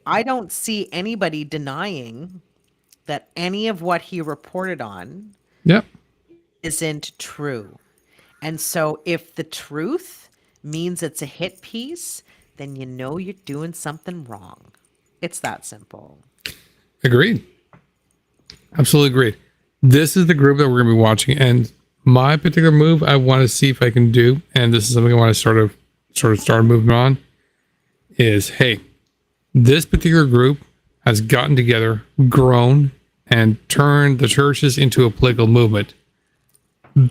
I don't see anybody denying that any of what he reported on isn't true. And so if the truth means it's a hit piece, then you know you're doing something wrong. It's that simple. Agreed. Absolutely agreed. This is the group that we're going to be watching. And my particular move I want to see if I can do, and this is something I want to sort of start moving on, is, hey, this particular group has gotten together, grown, and turned the churches into a political movement.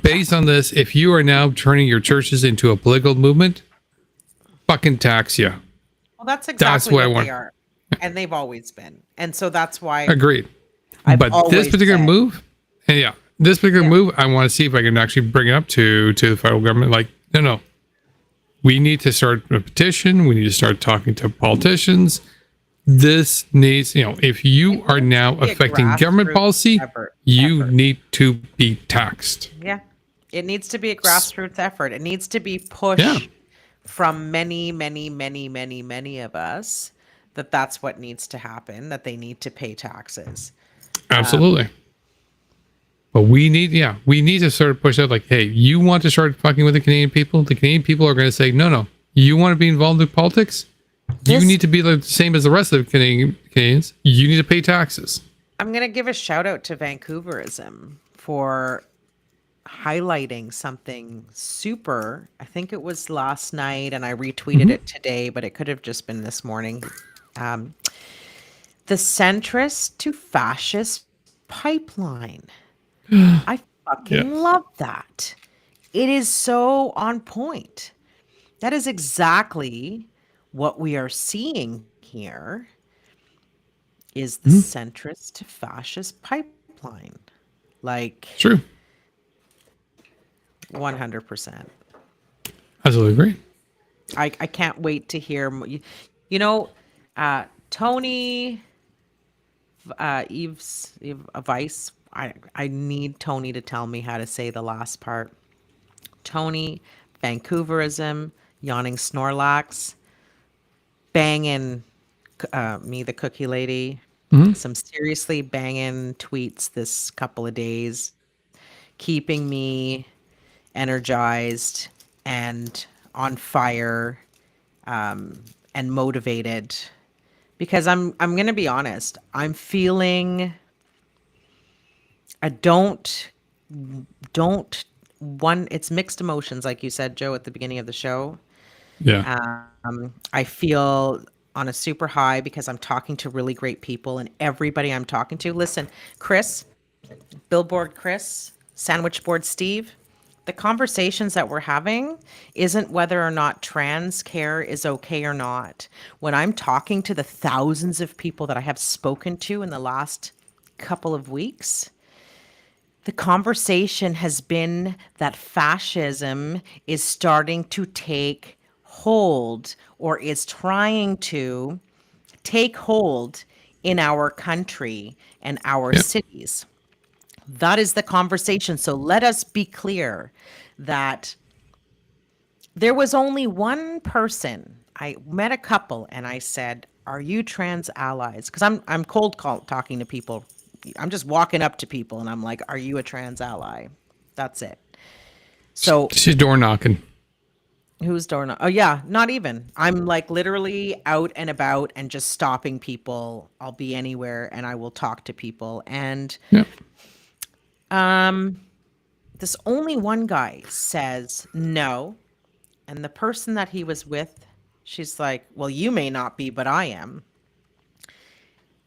Based on this, if you are now turning your churches into a political movement, fucking tax you. Well, that's exactly what they are. And they've always been. And so that's why... Agreed. But this particular move, move, I want to see if I can actually bring it up to the federal government. Like, no. We need to start a petition. We need to start talking to politicians. This needs, if you are now affecting government policy, you need to be taxed. Yeah. It needs to be a grassroots effort. It needs to be pushed from many, many, many, many, many of us that that's what needs to happen, that they need to pay taxes. Absolutely. But we need to sort of push out like, hey, you want to start fucking with the Canadian people? The Canadian people are going to say, no. You want to be involved in politics? You need to be the same as the rest of the Canadians. You need to pay taxes. I'm going to give a shout out to Vancouverism for highlighting something super. I think it was last night and I retweeted it today, but it could have just been this morning. The centrist to fascist pipeline. I fucking love that. It is so on point. That is exactly what we are seeing here is the centrist to fascist pipeline. Like, true. 100%. Absolutely agree. I can't wait to hear, Tony, Eve's Vice. I need Tony to tell me how to say the last part. Tony, Vancouverism, yawning Snorlax, banging me, the cookie lady. Some seriously banging tweets this couple of days, keeping me energized and on fire and motivated. Because I'm going to be honest, I'm feeling it's mixed emotions, like you said, Joe, at the beginning of the show. Yeah. I feel on a super high because I'm talking to really great people, and everybody I'm talking to, listen, Chris, Billboard Chris, Sandwich Board Steve, the conversations that we're having isn't whether or not trans care is okay or not. When I'm talking to the thousands of people that I have spoken to in the last couple of weeks, the conversation has been that fascism is starting to take hold, or is trying to take hold in our country and our cities. That is the conversation. So let us be clear that there was only one person. I met a couple and I said, "Are you trans allies?" Because I'm cold talking to people. I'm just walking up to people and I'm like, "Are you a trans ally?" That's it. So she's door knocking. Who's door knock? Oh yeah, not even. I'm like literally out and about and just stopping people. I'll be anywhere and I will talk to people. And this only one guy says no. And the person that he was with, she's like, "Well, you may not be, but I am."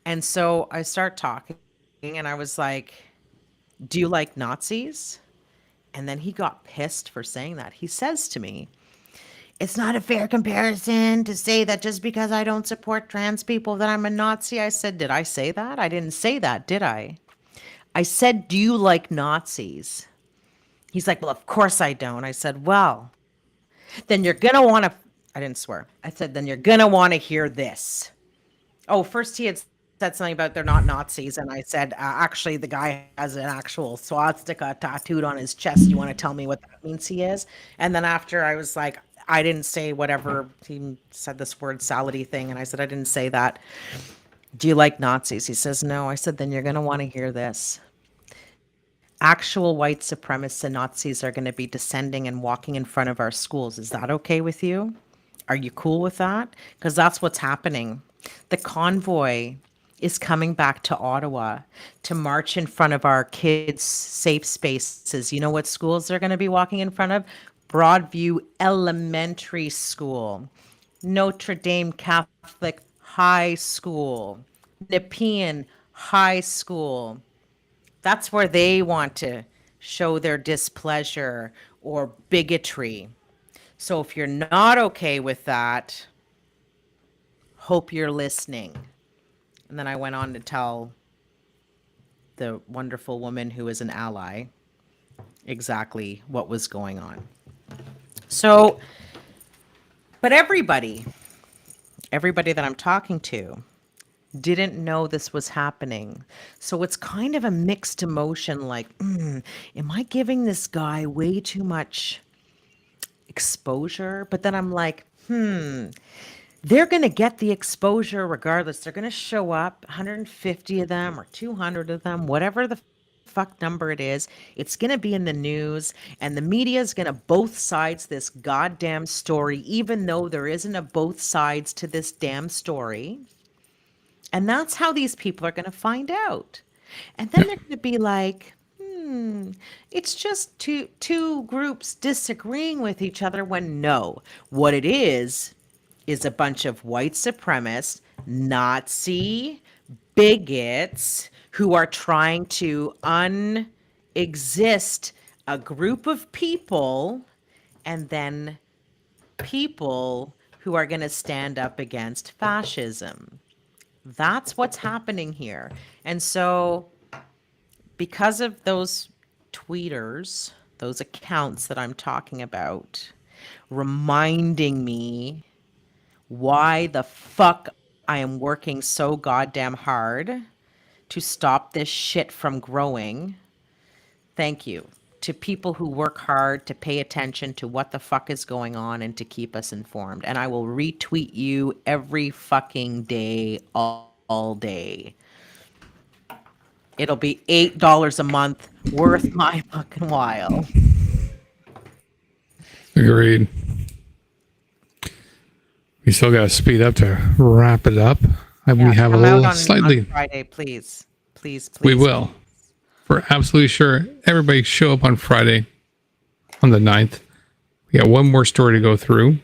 And so I start talking and I was like, "Do you like Nazis?" And then he got pissed for saying that. He says to me, "It's not a fair comparison to say that just because I don't support trans people that I'm a Nazi." I said, "Did I say that? I didn't say that, did I?" I said, "Do you like Nazis?" He's like, "Well, of course I don't." I said, "Well, then you're going to want to," I didn't swear. I said, "Then you're going to want to hear this." Oh, first he had said something about they're not Nazis. And I said, actually, the guy has an actual swastika tattooed on his chest. You want to tell me what that means he is? And then after I was like, I didn't say whatever. He said this word salady thing. And I said, "I didn't say that. Do you like Nazis?" He says, "No." I said, "Then you're going to want to hear this. Actual white supremacists and Nazis are going to be descending and walking in front of our schools. Is that okay with you? Are you cool with that?" Because that's what's happening. The convoy is coming back to Ottawa to march in front of our kids' safe spaces. You know what schools they're going to be walking in front of? Broadview Elementary School, Notre Dame Catholic High School, Nepean High School. That's where they want to show their displeasure or bigotry. So if you're not okay with that, hope you're listening. And then I went on to tell the wonderful woman who is an ally exactly what was going on. So, but everybody that I'm talking to didn't know this was happening. So it's kind of a mixed emotion, like, am I giving this guy way too much exposure. But then I'm like, they're going to get the exposure regardless. They're going to show up, 150 of them or 200 of them, whatever the fuck number it is. It's going to be in the news, and the media is going to both sides this goddamn story, even though there isn't a both sides to this damn story. And that's how these people are going to find out. And then they're going to be like, it's just two groups disagreeing with each other, when no, what it is a bunch of white supremacists, Nazi bigots who are trying to unexist a group of people, and then people who are going to stand up against fascism. That's what's happening here. And so because of those tweeters, those accounts that I'm talking about, reminding me why the fuck I am working so goddamn hard to stop this shit from growing. Thank you to people who work hard to pay attention to what the fuck is going on and to keep us informed. And I will retweet you every fucking day, all day. It'll be $8 a month, worth my fucking while. Agreed. We still got to speed up to wrap it up. We have a little slightly. On Friday, please. We will. For absolutely sure. Everybody show up on Friday on the 9th. We got one more story to go through.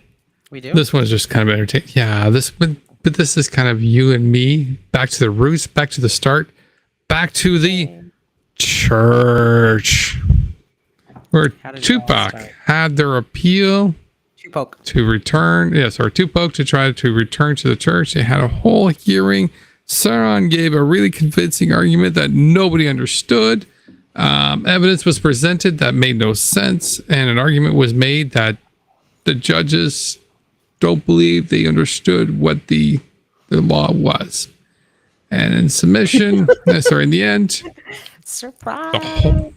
We do? This one's just kind of entertaining. Yeah, but this is kind of you and me. Back to the roots, back to the start, back to the church. Where TUPOC had their appeal to return. TUPOC to try to return to the church. They had a whole hearing. Saron gave a really convincing argument that nobody understood. Evidence was presented that made no sense, and an argument was made that the judges don't believe they understood what the law was. And in submission, in the end, surprise,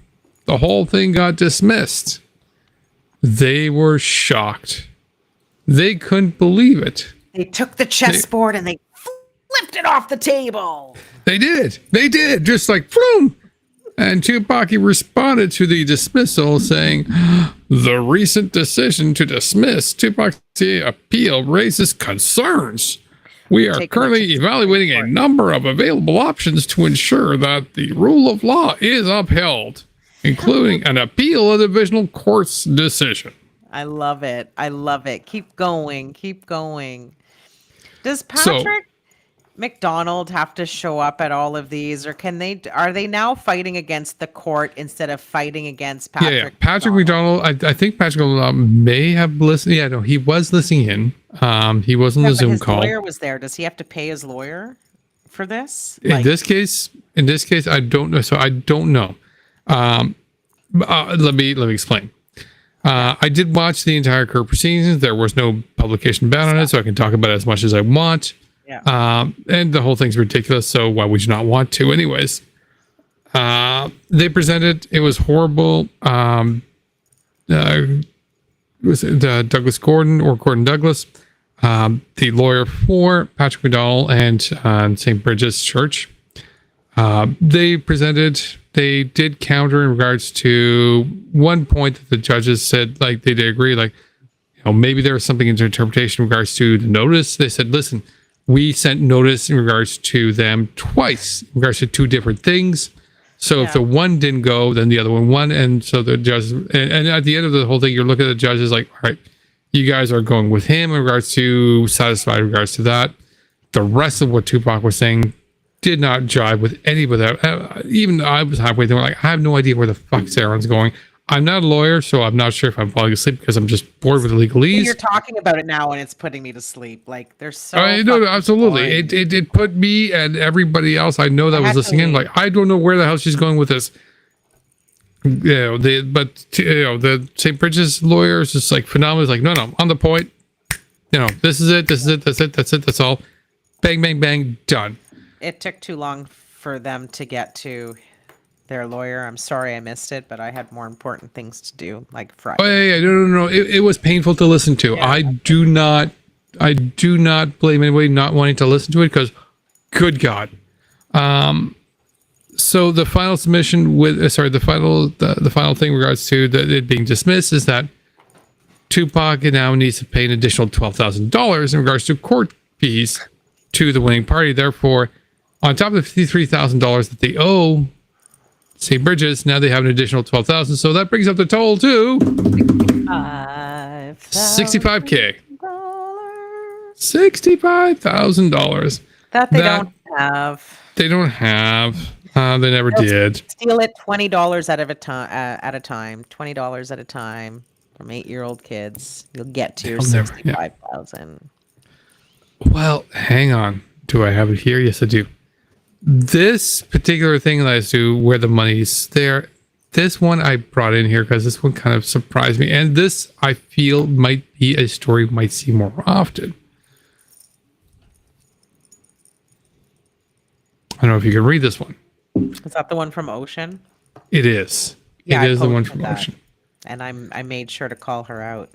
the whole thing got dismissed. They were shocked. They couldn't believe it. They took the chessboard and they flipped it off the table. They did. Just like, boom. And TUPOC responded to the dismissal saying, the recent decision to dismiss TUPOC's appeal raises concerns. We are currently evaluating a number of available options to ensure that the rule of law is upheld, including an appeal of the divisional court's decision. I love it. Keep going. Does Patrick McDonald have to show up at all of these, or are they now fighting against the court instead of fighting against Patrick? Yeah. Patrick McDonald. I think Patrick McDonald may have listened. Yeah, no, he was listening in. He was on the Zoom call. His lawyer was there. Does he have to pay his lawyer for this? In this case, I don't know. So I don't know. Let me explain. I did watch the entire court proceedings. There was no publication ban on it, so I can talk about it as much as I want. Yeah. And the whole thing's ridiculous, so why would you not want to? Anyways, they presented, it was horrible. It was Douglas Gordon or Gordon Douglas, the lawyer for Patrick McDonald and St. Bridget's Church. They did counter in regards to one point that the judges said, like, they did agree, like, maybe there was something in interpretation in regards to the notice. They said, listen, we sent notice in regards to them twice, in regards to two different things. So if the one didn't go, then the other one won. And so the judges, and at the end of the whole thing, you're looking at the judges like, all right, you guys are going with him in regards to satisfied in regards to that. The rest of what TUPOC was saying did not jive with any of that. Even I was halfway there, like, I have no idea where the fuck Saron's going. I'm not a lawyer, so I'm not sure if I'm falling asleep because I'm just bored with the legalese. You're talking about it now, and it's putting me to sleep. Like, there's so. No, absolutely. It put me and everybody else I know that was listening in, like, I don't know where the hell she's going with this. The St. Bridget's lawyer is just like phenomenal. It's like, no, on the point. This is it. That's all. Bang, bang, bang, done. It took too long for them to get to their lawyer. I'm sorry I missed it, but I had more important things to do, like Friday. Oh yeah, no. It was painful to listen to. Yeah. I do not blame anybody not wanting to listen to it because, good God. So the final submission with the final thing in regards to it being dismissed is that TUPOC now needs to pay an additional $12,000 in regards to court fees to the winning party. Therefore, on top of the $53,000 that they owe St. Bridget's, now they have an additional $12,000. So that brings up the total to $65,000. $65,000 That they don't have. They don't have. They never did. Steal it $20 at a time. $20 at a time from 8-year-old kids. You'll get to your $65,000. Well, hang on. Do I have it here? Yes, I do. This particular thing that I do where the money's there, this one I brought in here because this one kind of surprised me. And this, I feel, might be a story we might see more often. I don't know if you can read this one. Is that the one from Ocean? It is. Yeah, it is the one from Ocean. And I made sure to call her out.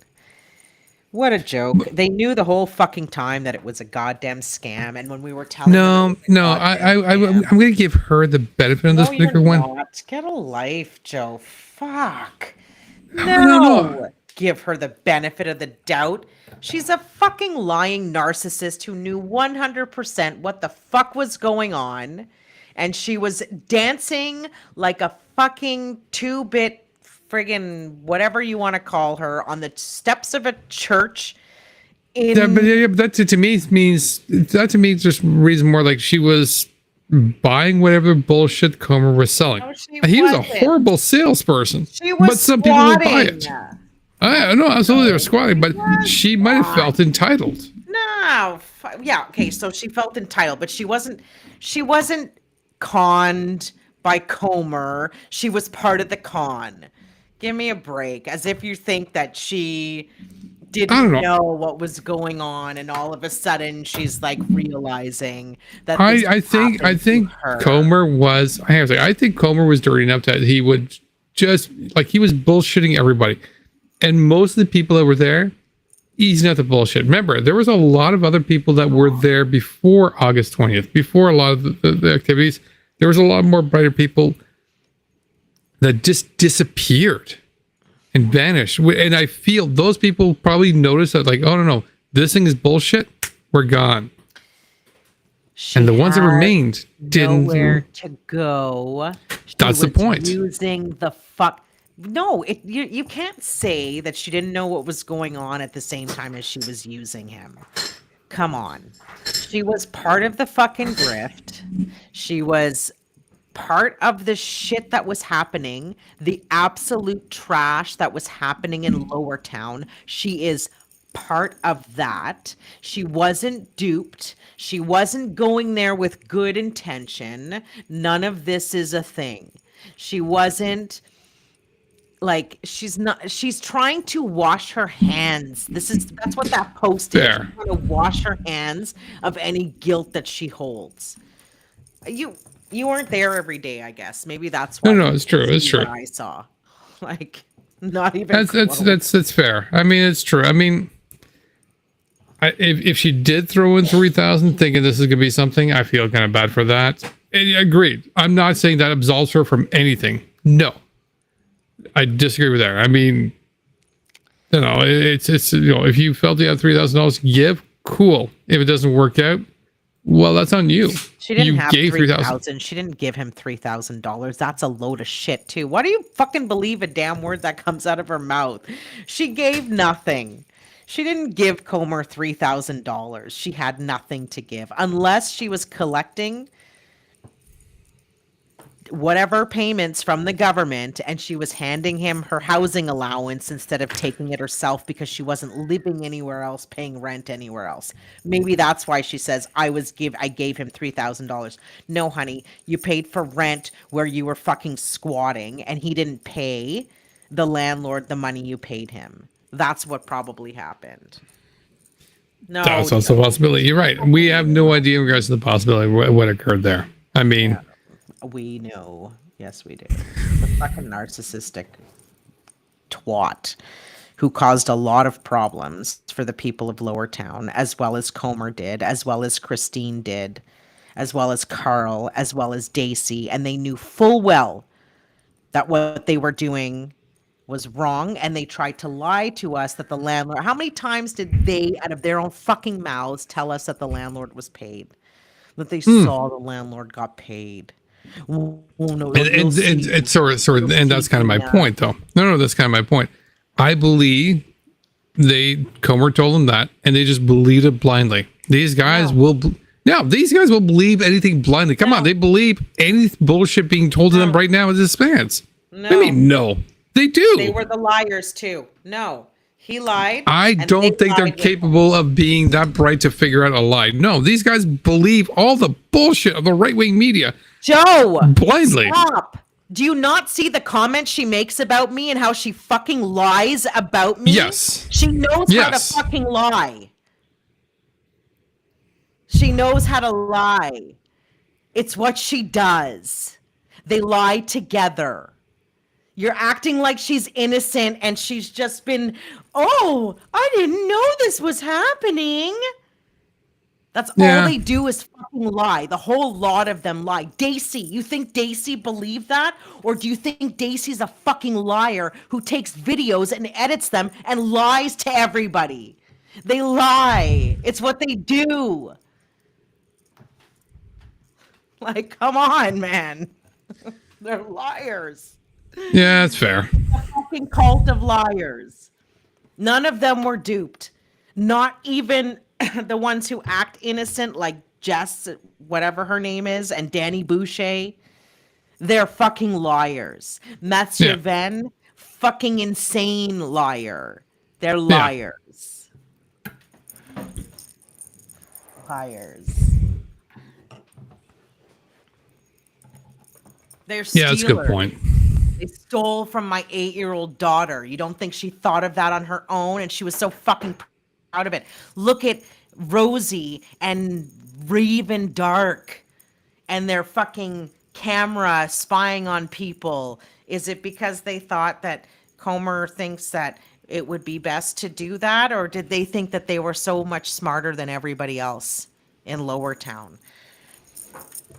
What a joke. They knew the whole fucking time that it was a goddamn scam. And when we were telling I'm going to give her the benefit of this particular one. Get a life, Joe. Fuck. No. Give her the benefit of the doubt. She's a fucking lying narcissist who knew 100% what the fuck was going on. And she was dancing like a fucking 2-bit friggin' whatever you want to call her on the steps of a church. But that to me means just reason more like she was buying whatever bullshit Comer was selling. No, he was a horrible salesperson. She was but some people would buy it. I know, absolutely, they were squatting, but she might have felt entitled. No, yeah, okay, so she felt entitled, but she wasn't conned by Comer. She was part of the con. Give me a break. As if you think that she didn't know what was going on, and all of a sudden she's like realizing that. I think Comer was. I think Comer was dirty enough that he would just like he was bullshitting everybody, and most of the people that were there, easy enough to bullshit. Remember, there was a lot of other people that were there before August 20th, before a lot of the activities. There was a lot more brighter people that just disappeared and vanished. And I feel those people probably noticed that, like, oh, no, this thing is bullshit. We're gone. And the ones that remained didn't. Nowhere to go. That's the point. Using the fuck. No, you can't say that she didn't know what was going on at the same time as she was using him. Come on. She was part of the fucking grift. She was part of the shit that was happening, the absolute trash that was happening in Lower Town. She is part of that. She wasn't duped. She wasn't going there with good intention. None of this is a thing. She wasn't like she's trying to wash her hands. That's what that post is. She's trying to wash her hands of any guilt that she holds. You weren't there every day, I guess. Maybe that's why. No, it's true. It's true. I saw, like, not even. That's fair. I mean, it's true. I mean, if she did throw in 3,000, thinking this is gonna be something, I feel kind of bad for that. And agreed. I'm not saying that absolves her from anything. No, I disagree with that. I mean, it's if you felt you had $3,000 to give, cool. If it doesn't work out, well, that's on you. She didn't have $3,000. She didn't give him $3,000. That's a load of shit, too. Why do you fucking believe a damn word that comes out of her mouth? She gave nothing. She didn't give Comer $3,000. She had nothing to give. Unless she was collecting whatever payments from the government and she was handing him her housing allowance instead of taking it herself because she wasn't living anywhere else, paying rent anywhere else. Maybe that's why she says I gave him $3,000. No, honey, you paid for rent where you were fucking squatting and he didn't pay the landlord the money you paid him. That's what probably happened. No, that's also a possibility. You're right. We have no idea in regards to the possibility of what occurred there. I mean, we know. Yes, we do. The fucking narcissistic twat who caused a lot of problems for the people of Lower Town, as well as Comer did, as well as Christine did, as well as Carl, as well as Daisy, and they knew full well that what they were doing was wrong, and they tried to lie to us that the landlord. How many times did they, out of their own fucking mouths, tell us that the landlord was paid? That they saw the landlord got paid. Oh, no, And that's kind of my point, though. No, that's kind of my point. I believe Comer told them that, and they just believed it blindly. These guys these guys will believe anything blindly. Come on, they believe any bullshit being told to them right now as expands. No. I mean, no, they do. They were the liars too. No, he lied. I don't think they're capable of being that bright to figure out a lie. No, these guys believe all the bullshit of the right-wing media. Joe, blindly. Stop. Do you not see the comments she makes about me and how she fucking lies about me? Yes. She knows how to fucking lie. She knows how to lie. It's what she does. They lie together. You're acting like she's innocent and she's just been, oh, I didn't know this was happening. That's all they do is fucking lie. The whole lot of them lie. Daisy, you think Daisy believed that? Or do you think Daisy's a fucking liar who takes videos and edits them and lies to everybody? They lie. It's what they do. Like, come on, man. They're liars. Yeah, that's fair. A fucking cult of liars. None of them were duped. Not even the ones who act innocent, like Jess, whatever her name is, and Danny Boucher. They're fucking liars. Mathieu Venn, fucking insane liar. They're liars. Liars. They're stealers. Yeah, that's a good point. They stole from my 8-year-old daughter. You don't think she thought of that on her own? And she was so fucking proud of it. Look at Rosie and Raven Dark and their fucking camera spying on people. Is it because they thought that Comer thinks that it would be best to do that? Or did they think that they were so much smarter than everybody else in Lower Town?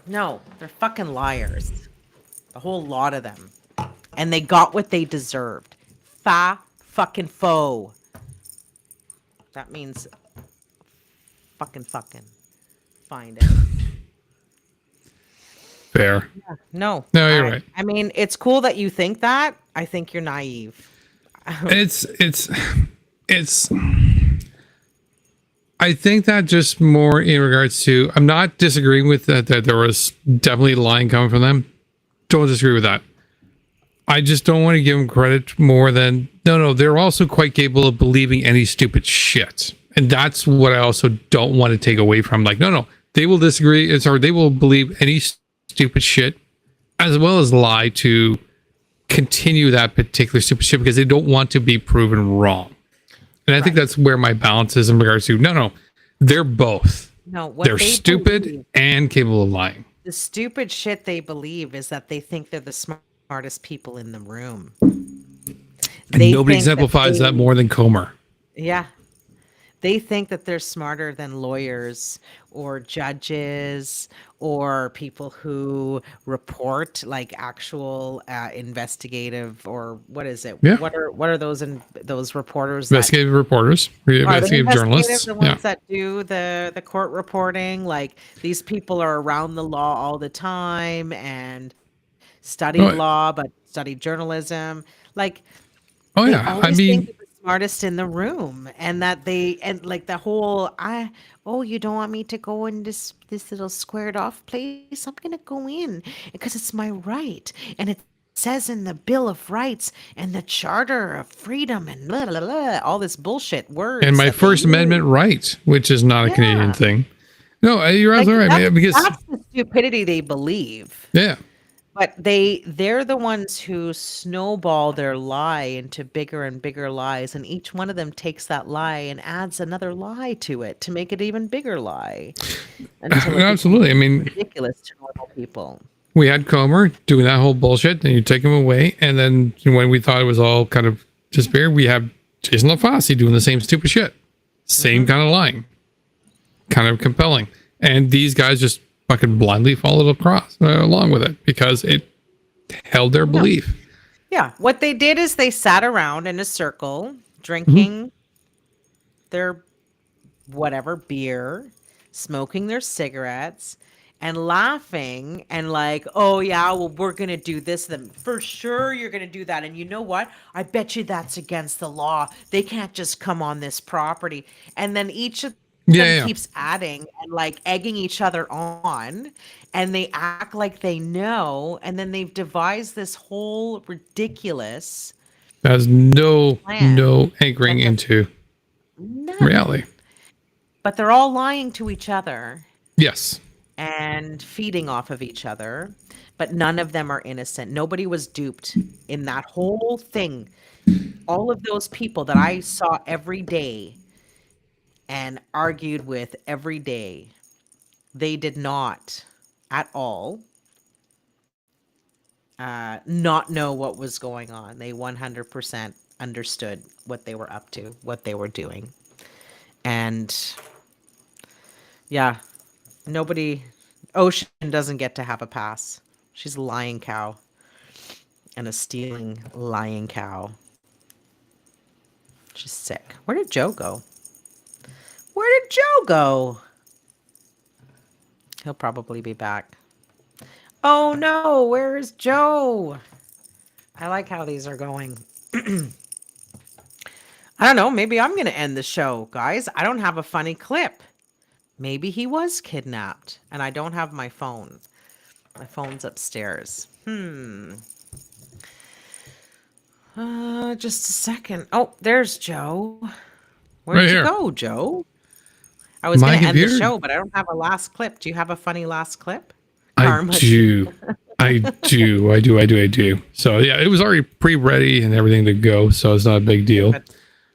No, they're fucking liars. A whole lot of them. And they got what they deserved. Fucking foe. That means fucking. Find it. Fair. Yeah, no, you're right. I mean, it's cool that you think that. I think you're naive. It's. I think that just more in regards to, I'm not disagreeing with that there was definitely lying coming from them. Don't disagree with that. I just don't want to give them credit more than, no, they're also quite capable of believing any stupid shit. And that's what I also don't want to take away from. Like, no, they will disagree. They will believe any stupid shit as well as lie to continue that particular stupid shit because they don't want to be proven wrong. And I think that's where my balance is in regards to, no, they're both. No, they're stupid and capable of lying. The stupid shit they believe is that they think they're the smartest people in the room. And nobody exemplifies that more than Comer. Yeah. They think that they're smarter than lawyers or judges or people who report, like actual investigative, or what is it? Yeah. What are those reporters? Investigative reporters, investigative journalists. The ones that do the court reporting. Like, these people are around the law all the time and study law, but study journalism. Like, I mean, smartest in the room, and that like the whole you don't want me to go in this little squared off place, I'm gonna go in because it's my right, and it says in the Bill of Rights and the Charter of Freedom and blah, blah, blah, all this bullshit words, and my First Amendment right, which is not a Canadian thing. No, you're absolutely right, because that's the stupidity they believe. But they're the ones who snowball their lie into bigger and bigger lies, and each one of them takes that lie and adds another lie to it to make it even bigger lie. Absolutely, I mean, ridiculous to normal people. we had Comer doing that whole bullshit, and you take him away, and then when we thought it was all kind of disappeared, we have Jason LaFosse doing the same stupid shit, same kind of lying, kind of compelling, and these guys just fucking blindly followed across along with it because it held their belief. Yeah, what they did is they sat around in a circle drinking their whatever beer, smoking their cigarettes, and laughing and like, oh yeah, well, we're going to do this. Then for sure you're going to do that. And you know what? I bet you that's against the law. They can't just come on this property. And then each of them keeps adding and like egging each other on, and they act like they know. And then they've devised this whole ridiculous There's no plan. anchoring into None. reality. But they're all lying to each other. Yes. And feeding off of each other, but none of them are innocent. Nobody was duped in that whole thing. All of those people that I saw every day and argued with every day, they did not at all not know what was going on. They 100% understood what they were up to, what they were doing. And yeah, Ocean doesn't get to have a pass. She's a lying cow and a stealing lying cow. She's sick. Where did Joe go? Where did Joe go? He'll probably be back. Oh no, where is Joe? I like how these are going. I don't know, maybe I'm going to end the show, guys. I don't have a funny clip. Maybe he was kidnapped, and I don't have my phone. My phone's upstairs. Just a second. Oh, there's Joe. Where'd you go, Joe? I was going to end the show, but I don't have a last clip. Do you have a funny last clip? I do. I do. So yeah, it was already pre-ready and everything to go, so it's not a big deal. But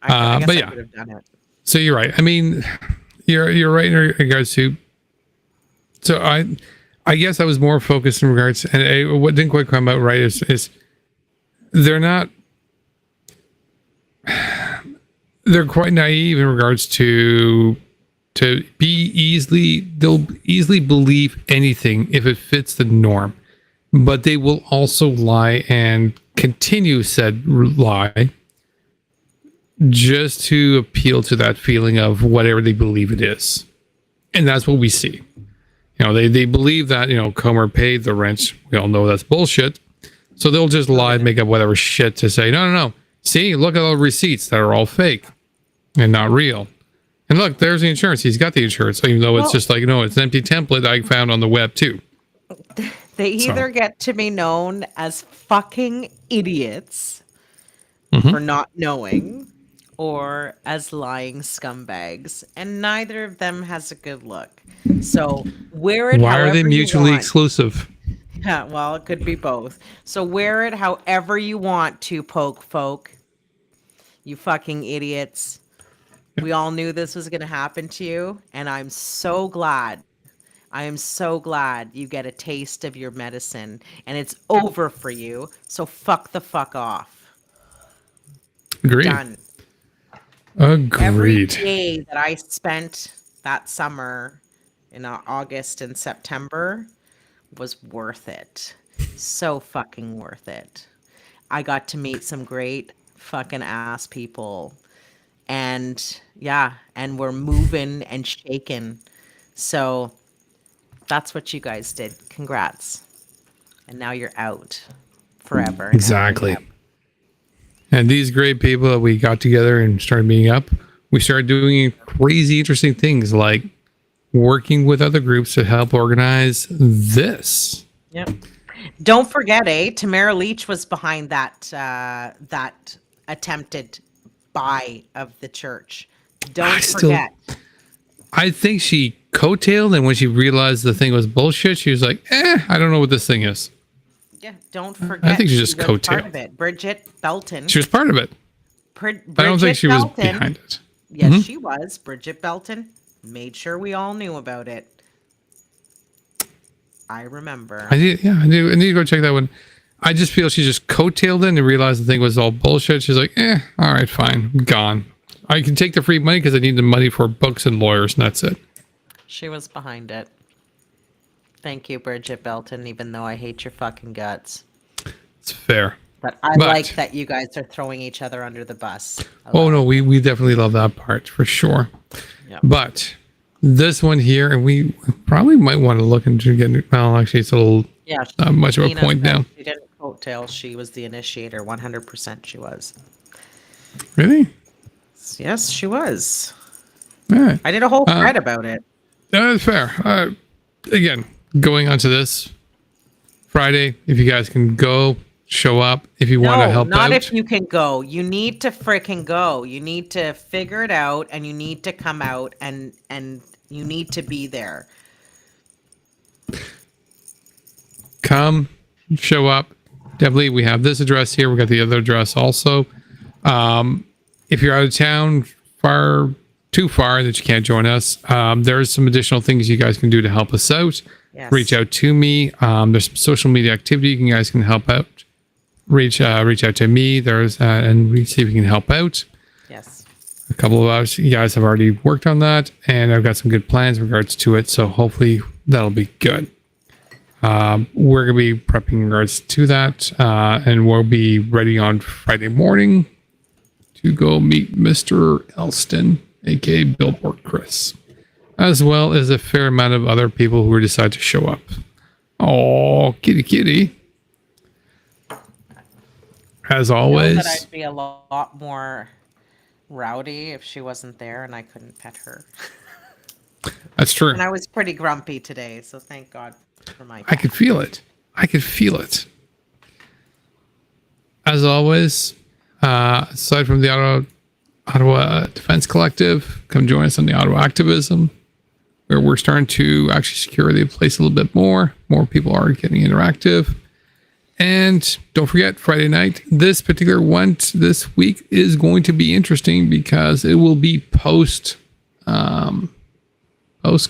I guess yeah. I could have done it. So you're right. I mean, you're right in regards to. So I guess I was more focused in regards, and what didn't quite come out right is they're not. They're quite naive in regards to they'll easily believe anything if it fits the norm, but they will also lie and continue said lie just to appeal to that feeling of whatever they believe it is. And that's what we see. You know, they believe that, Comer paid the rent. We all know that's bullshit. So they'll just lie and make up whatever shit to say, no. See, look at all the receipts that are all fake and not real. And look, there's the insurance. He's got the insurance, even though it's just like, it's an empty template I found on the web too. They either get to be known as fucking idiots for not knowing, or as lying scumbags, and neither of them has a good look. So wear it. Why are they mutually exclusive? Yeah, well, it could be both. So wear it however you want to, poke folk. You fucking idiots. We all knew this was going to happen to you, and I'm so glad. I am so glad you get a taste of your medicine, and it's over for you. So fuck the fuck off. Agreed. Done. Agreed. Every day that I spent that summer in August and September was worth it. So fucking worth it. I got to meet some great fucking ass people. And yeah, and we're moving and shaking. So that's what you guys did. Congrats. And now you're out forever. Exactly. And these great people that we got together and started meeting up, we started doing crazy, interesting things like working with other groups to help organize this. Yep. Don't forget, Tamara Leach was behind that that attempted buy of the church. Don't forget. I think she coattailed, and when she realized the thing was bullshit, she was like, I don't know what this thing is. Yeah, don't forget. I think she just coattailed. Part of it. Bridget Belton. She was part of it. I don't think she was behind it. Yes, she was. Bridget Belton made sure we all knew about it. I remember. I need to go check that one. I just feel she just coattailed in and realized the thing was all bullshit. She's like, all right, fine, gone. I can take the free money because I need the money for books and lawyers, and that's it. She was behind it. Thank you, Bridget Belton, even though I hate your fucking guts. It's fair. But I like that you guys are throwing each other under the bus. Oh, no, we definitely love that part, for sure. Yep. But this one here, and we probably might want to look into getting, well, actually, it's a little much of a point now. She didn't coattail. She was the initiator. 100% she was. Really? Yes, she was. All right. I did a whole thread about it. That's fair. Again, going on to this Friday, if you guys can go, show up. If you want to help out. Not if you can go. You need to freaking go. You need to figure it out, and you need to come out, and you need to be there. Come, show up. Definitely, we have this address here. We got the other address also. If you're out of town, too far that you can't join us, there's some additional things you guys can do to help us out. Yes. Reach out to me. There's some social media activity you guys can help out. Reach out to me. And we see if we can help out. Yes. A couple of us, you guys have already worked on that, and I've got some good plans in regards to it. So hopefully that'll be good. We're gonna be prepping in regards to that, and we'll be ready on Friday morning to go meet Mr. Elston, aka Billboard Chris, as well as a fair amount of other people who decide to show up. Oh, kitty. As always. I know that I'd be a lot more rowdy if she wasn't there and I couldn't pet her. That's true. And I was pretty grumpy today, so thank God for my pet. I could feel it. As always, aside from the Ottawa Defense Collective, come join us on the Ottawa Activism, where we're starting to actually secure the place a little bit more. More people are getting interactive. And don't forget, Friday night, this particular one this week is going to be interesting because it will be post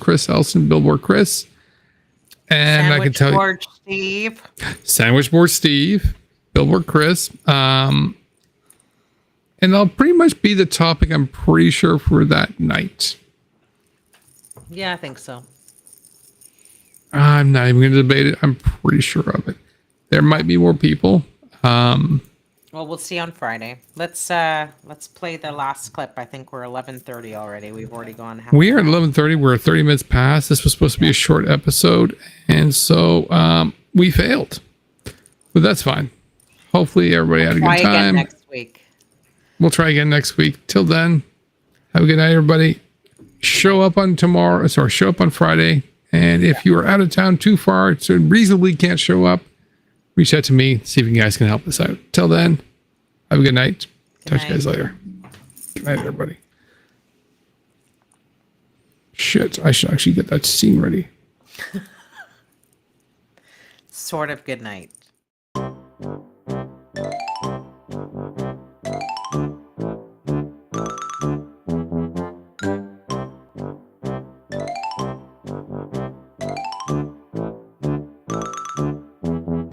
Chris Elson, Billboard Chris. And Sandwich I can tell Board Steve. Sandwich Board Steve, Billboard Chris. And I'll pretty much be the topic, I'm pretty sure, for that night. Yeah, I think so. I'm not even going to debate it. I'm pretty sure of it. There might be more people. Well, we'll see on Friday. Let's play the last clip. I think we're 11:30 already. We've already gone. We are at 11:30. We're 30 minutes past. This was supposed to be a short episode, and so we failed. But that's fine. Hopefully, everybody had a good time. Try again next week. We'll try again next week. Till then, have a good night, everybody. Show up on Friday. And if you are out of town too far, so reasonably can't show up, reach out to me, see if you guys can help us out. Till then, have a good night. Talk to you guys later. Good night, everybody. Shit, I should actually get that scene ready. Sort of good night.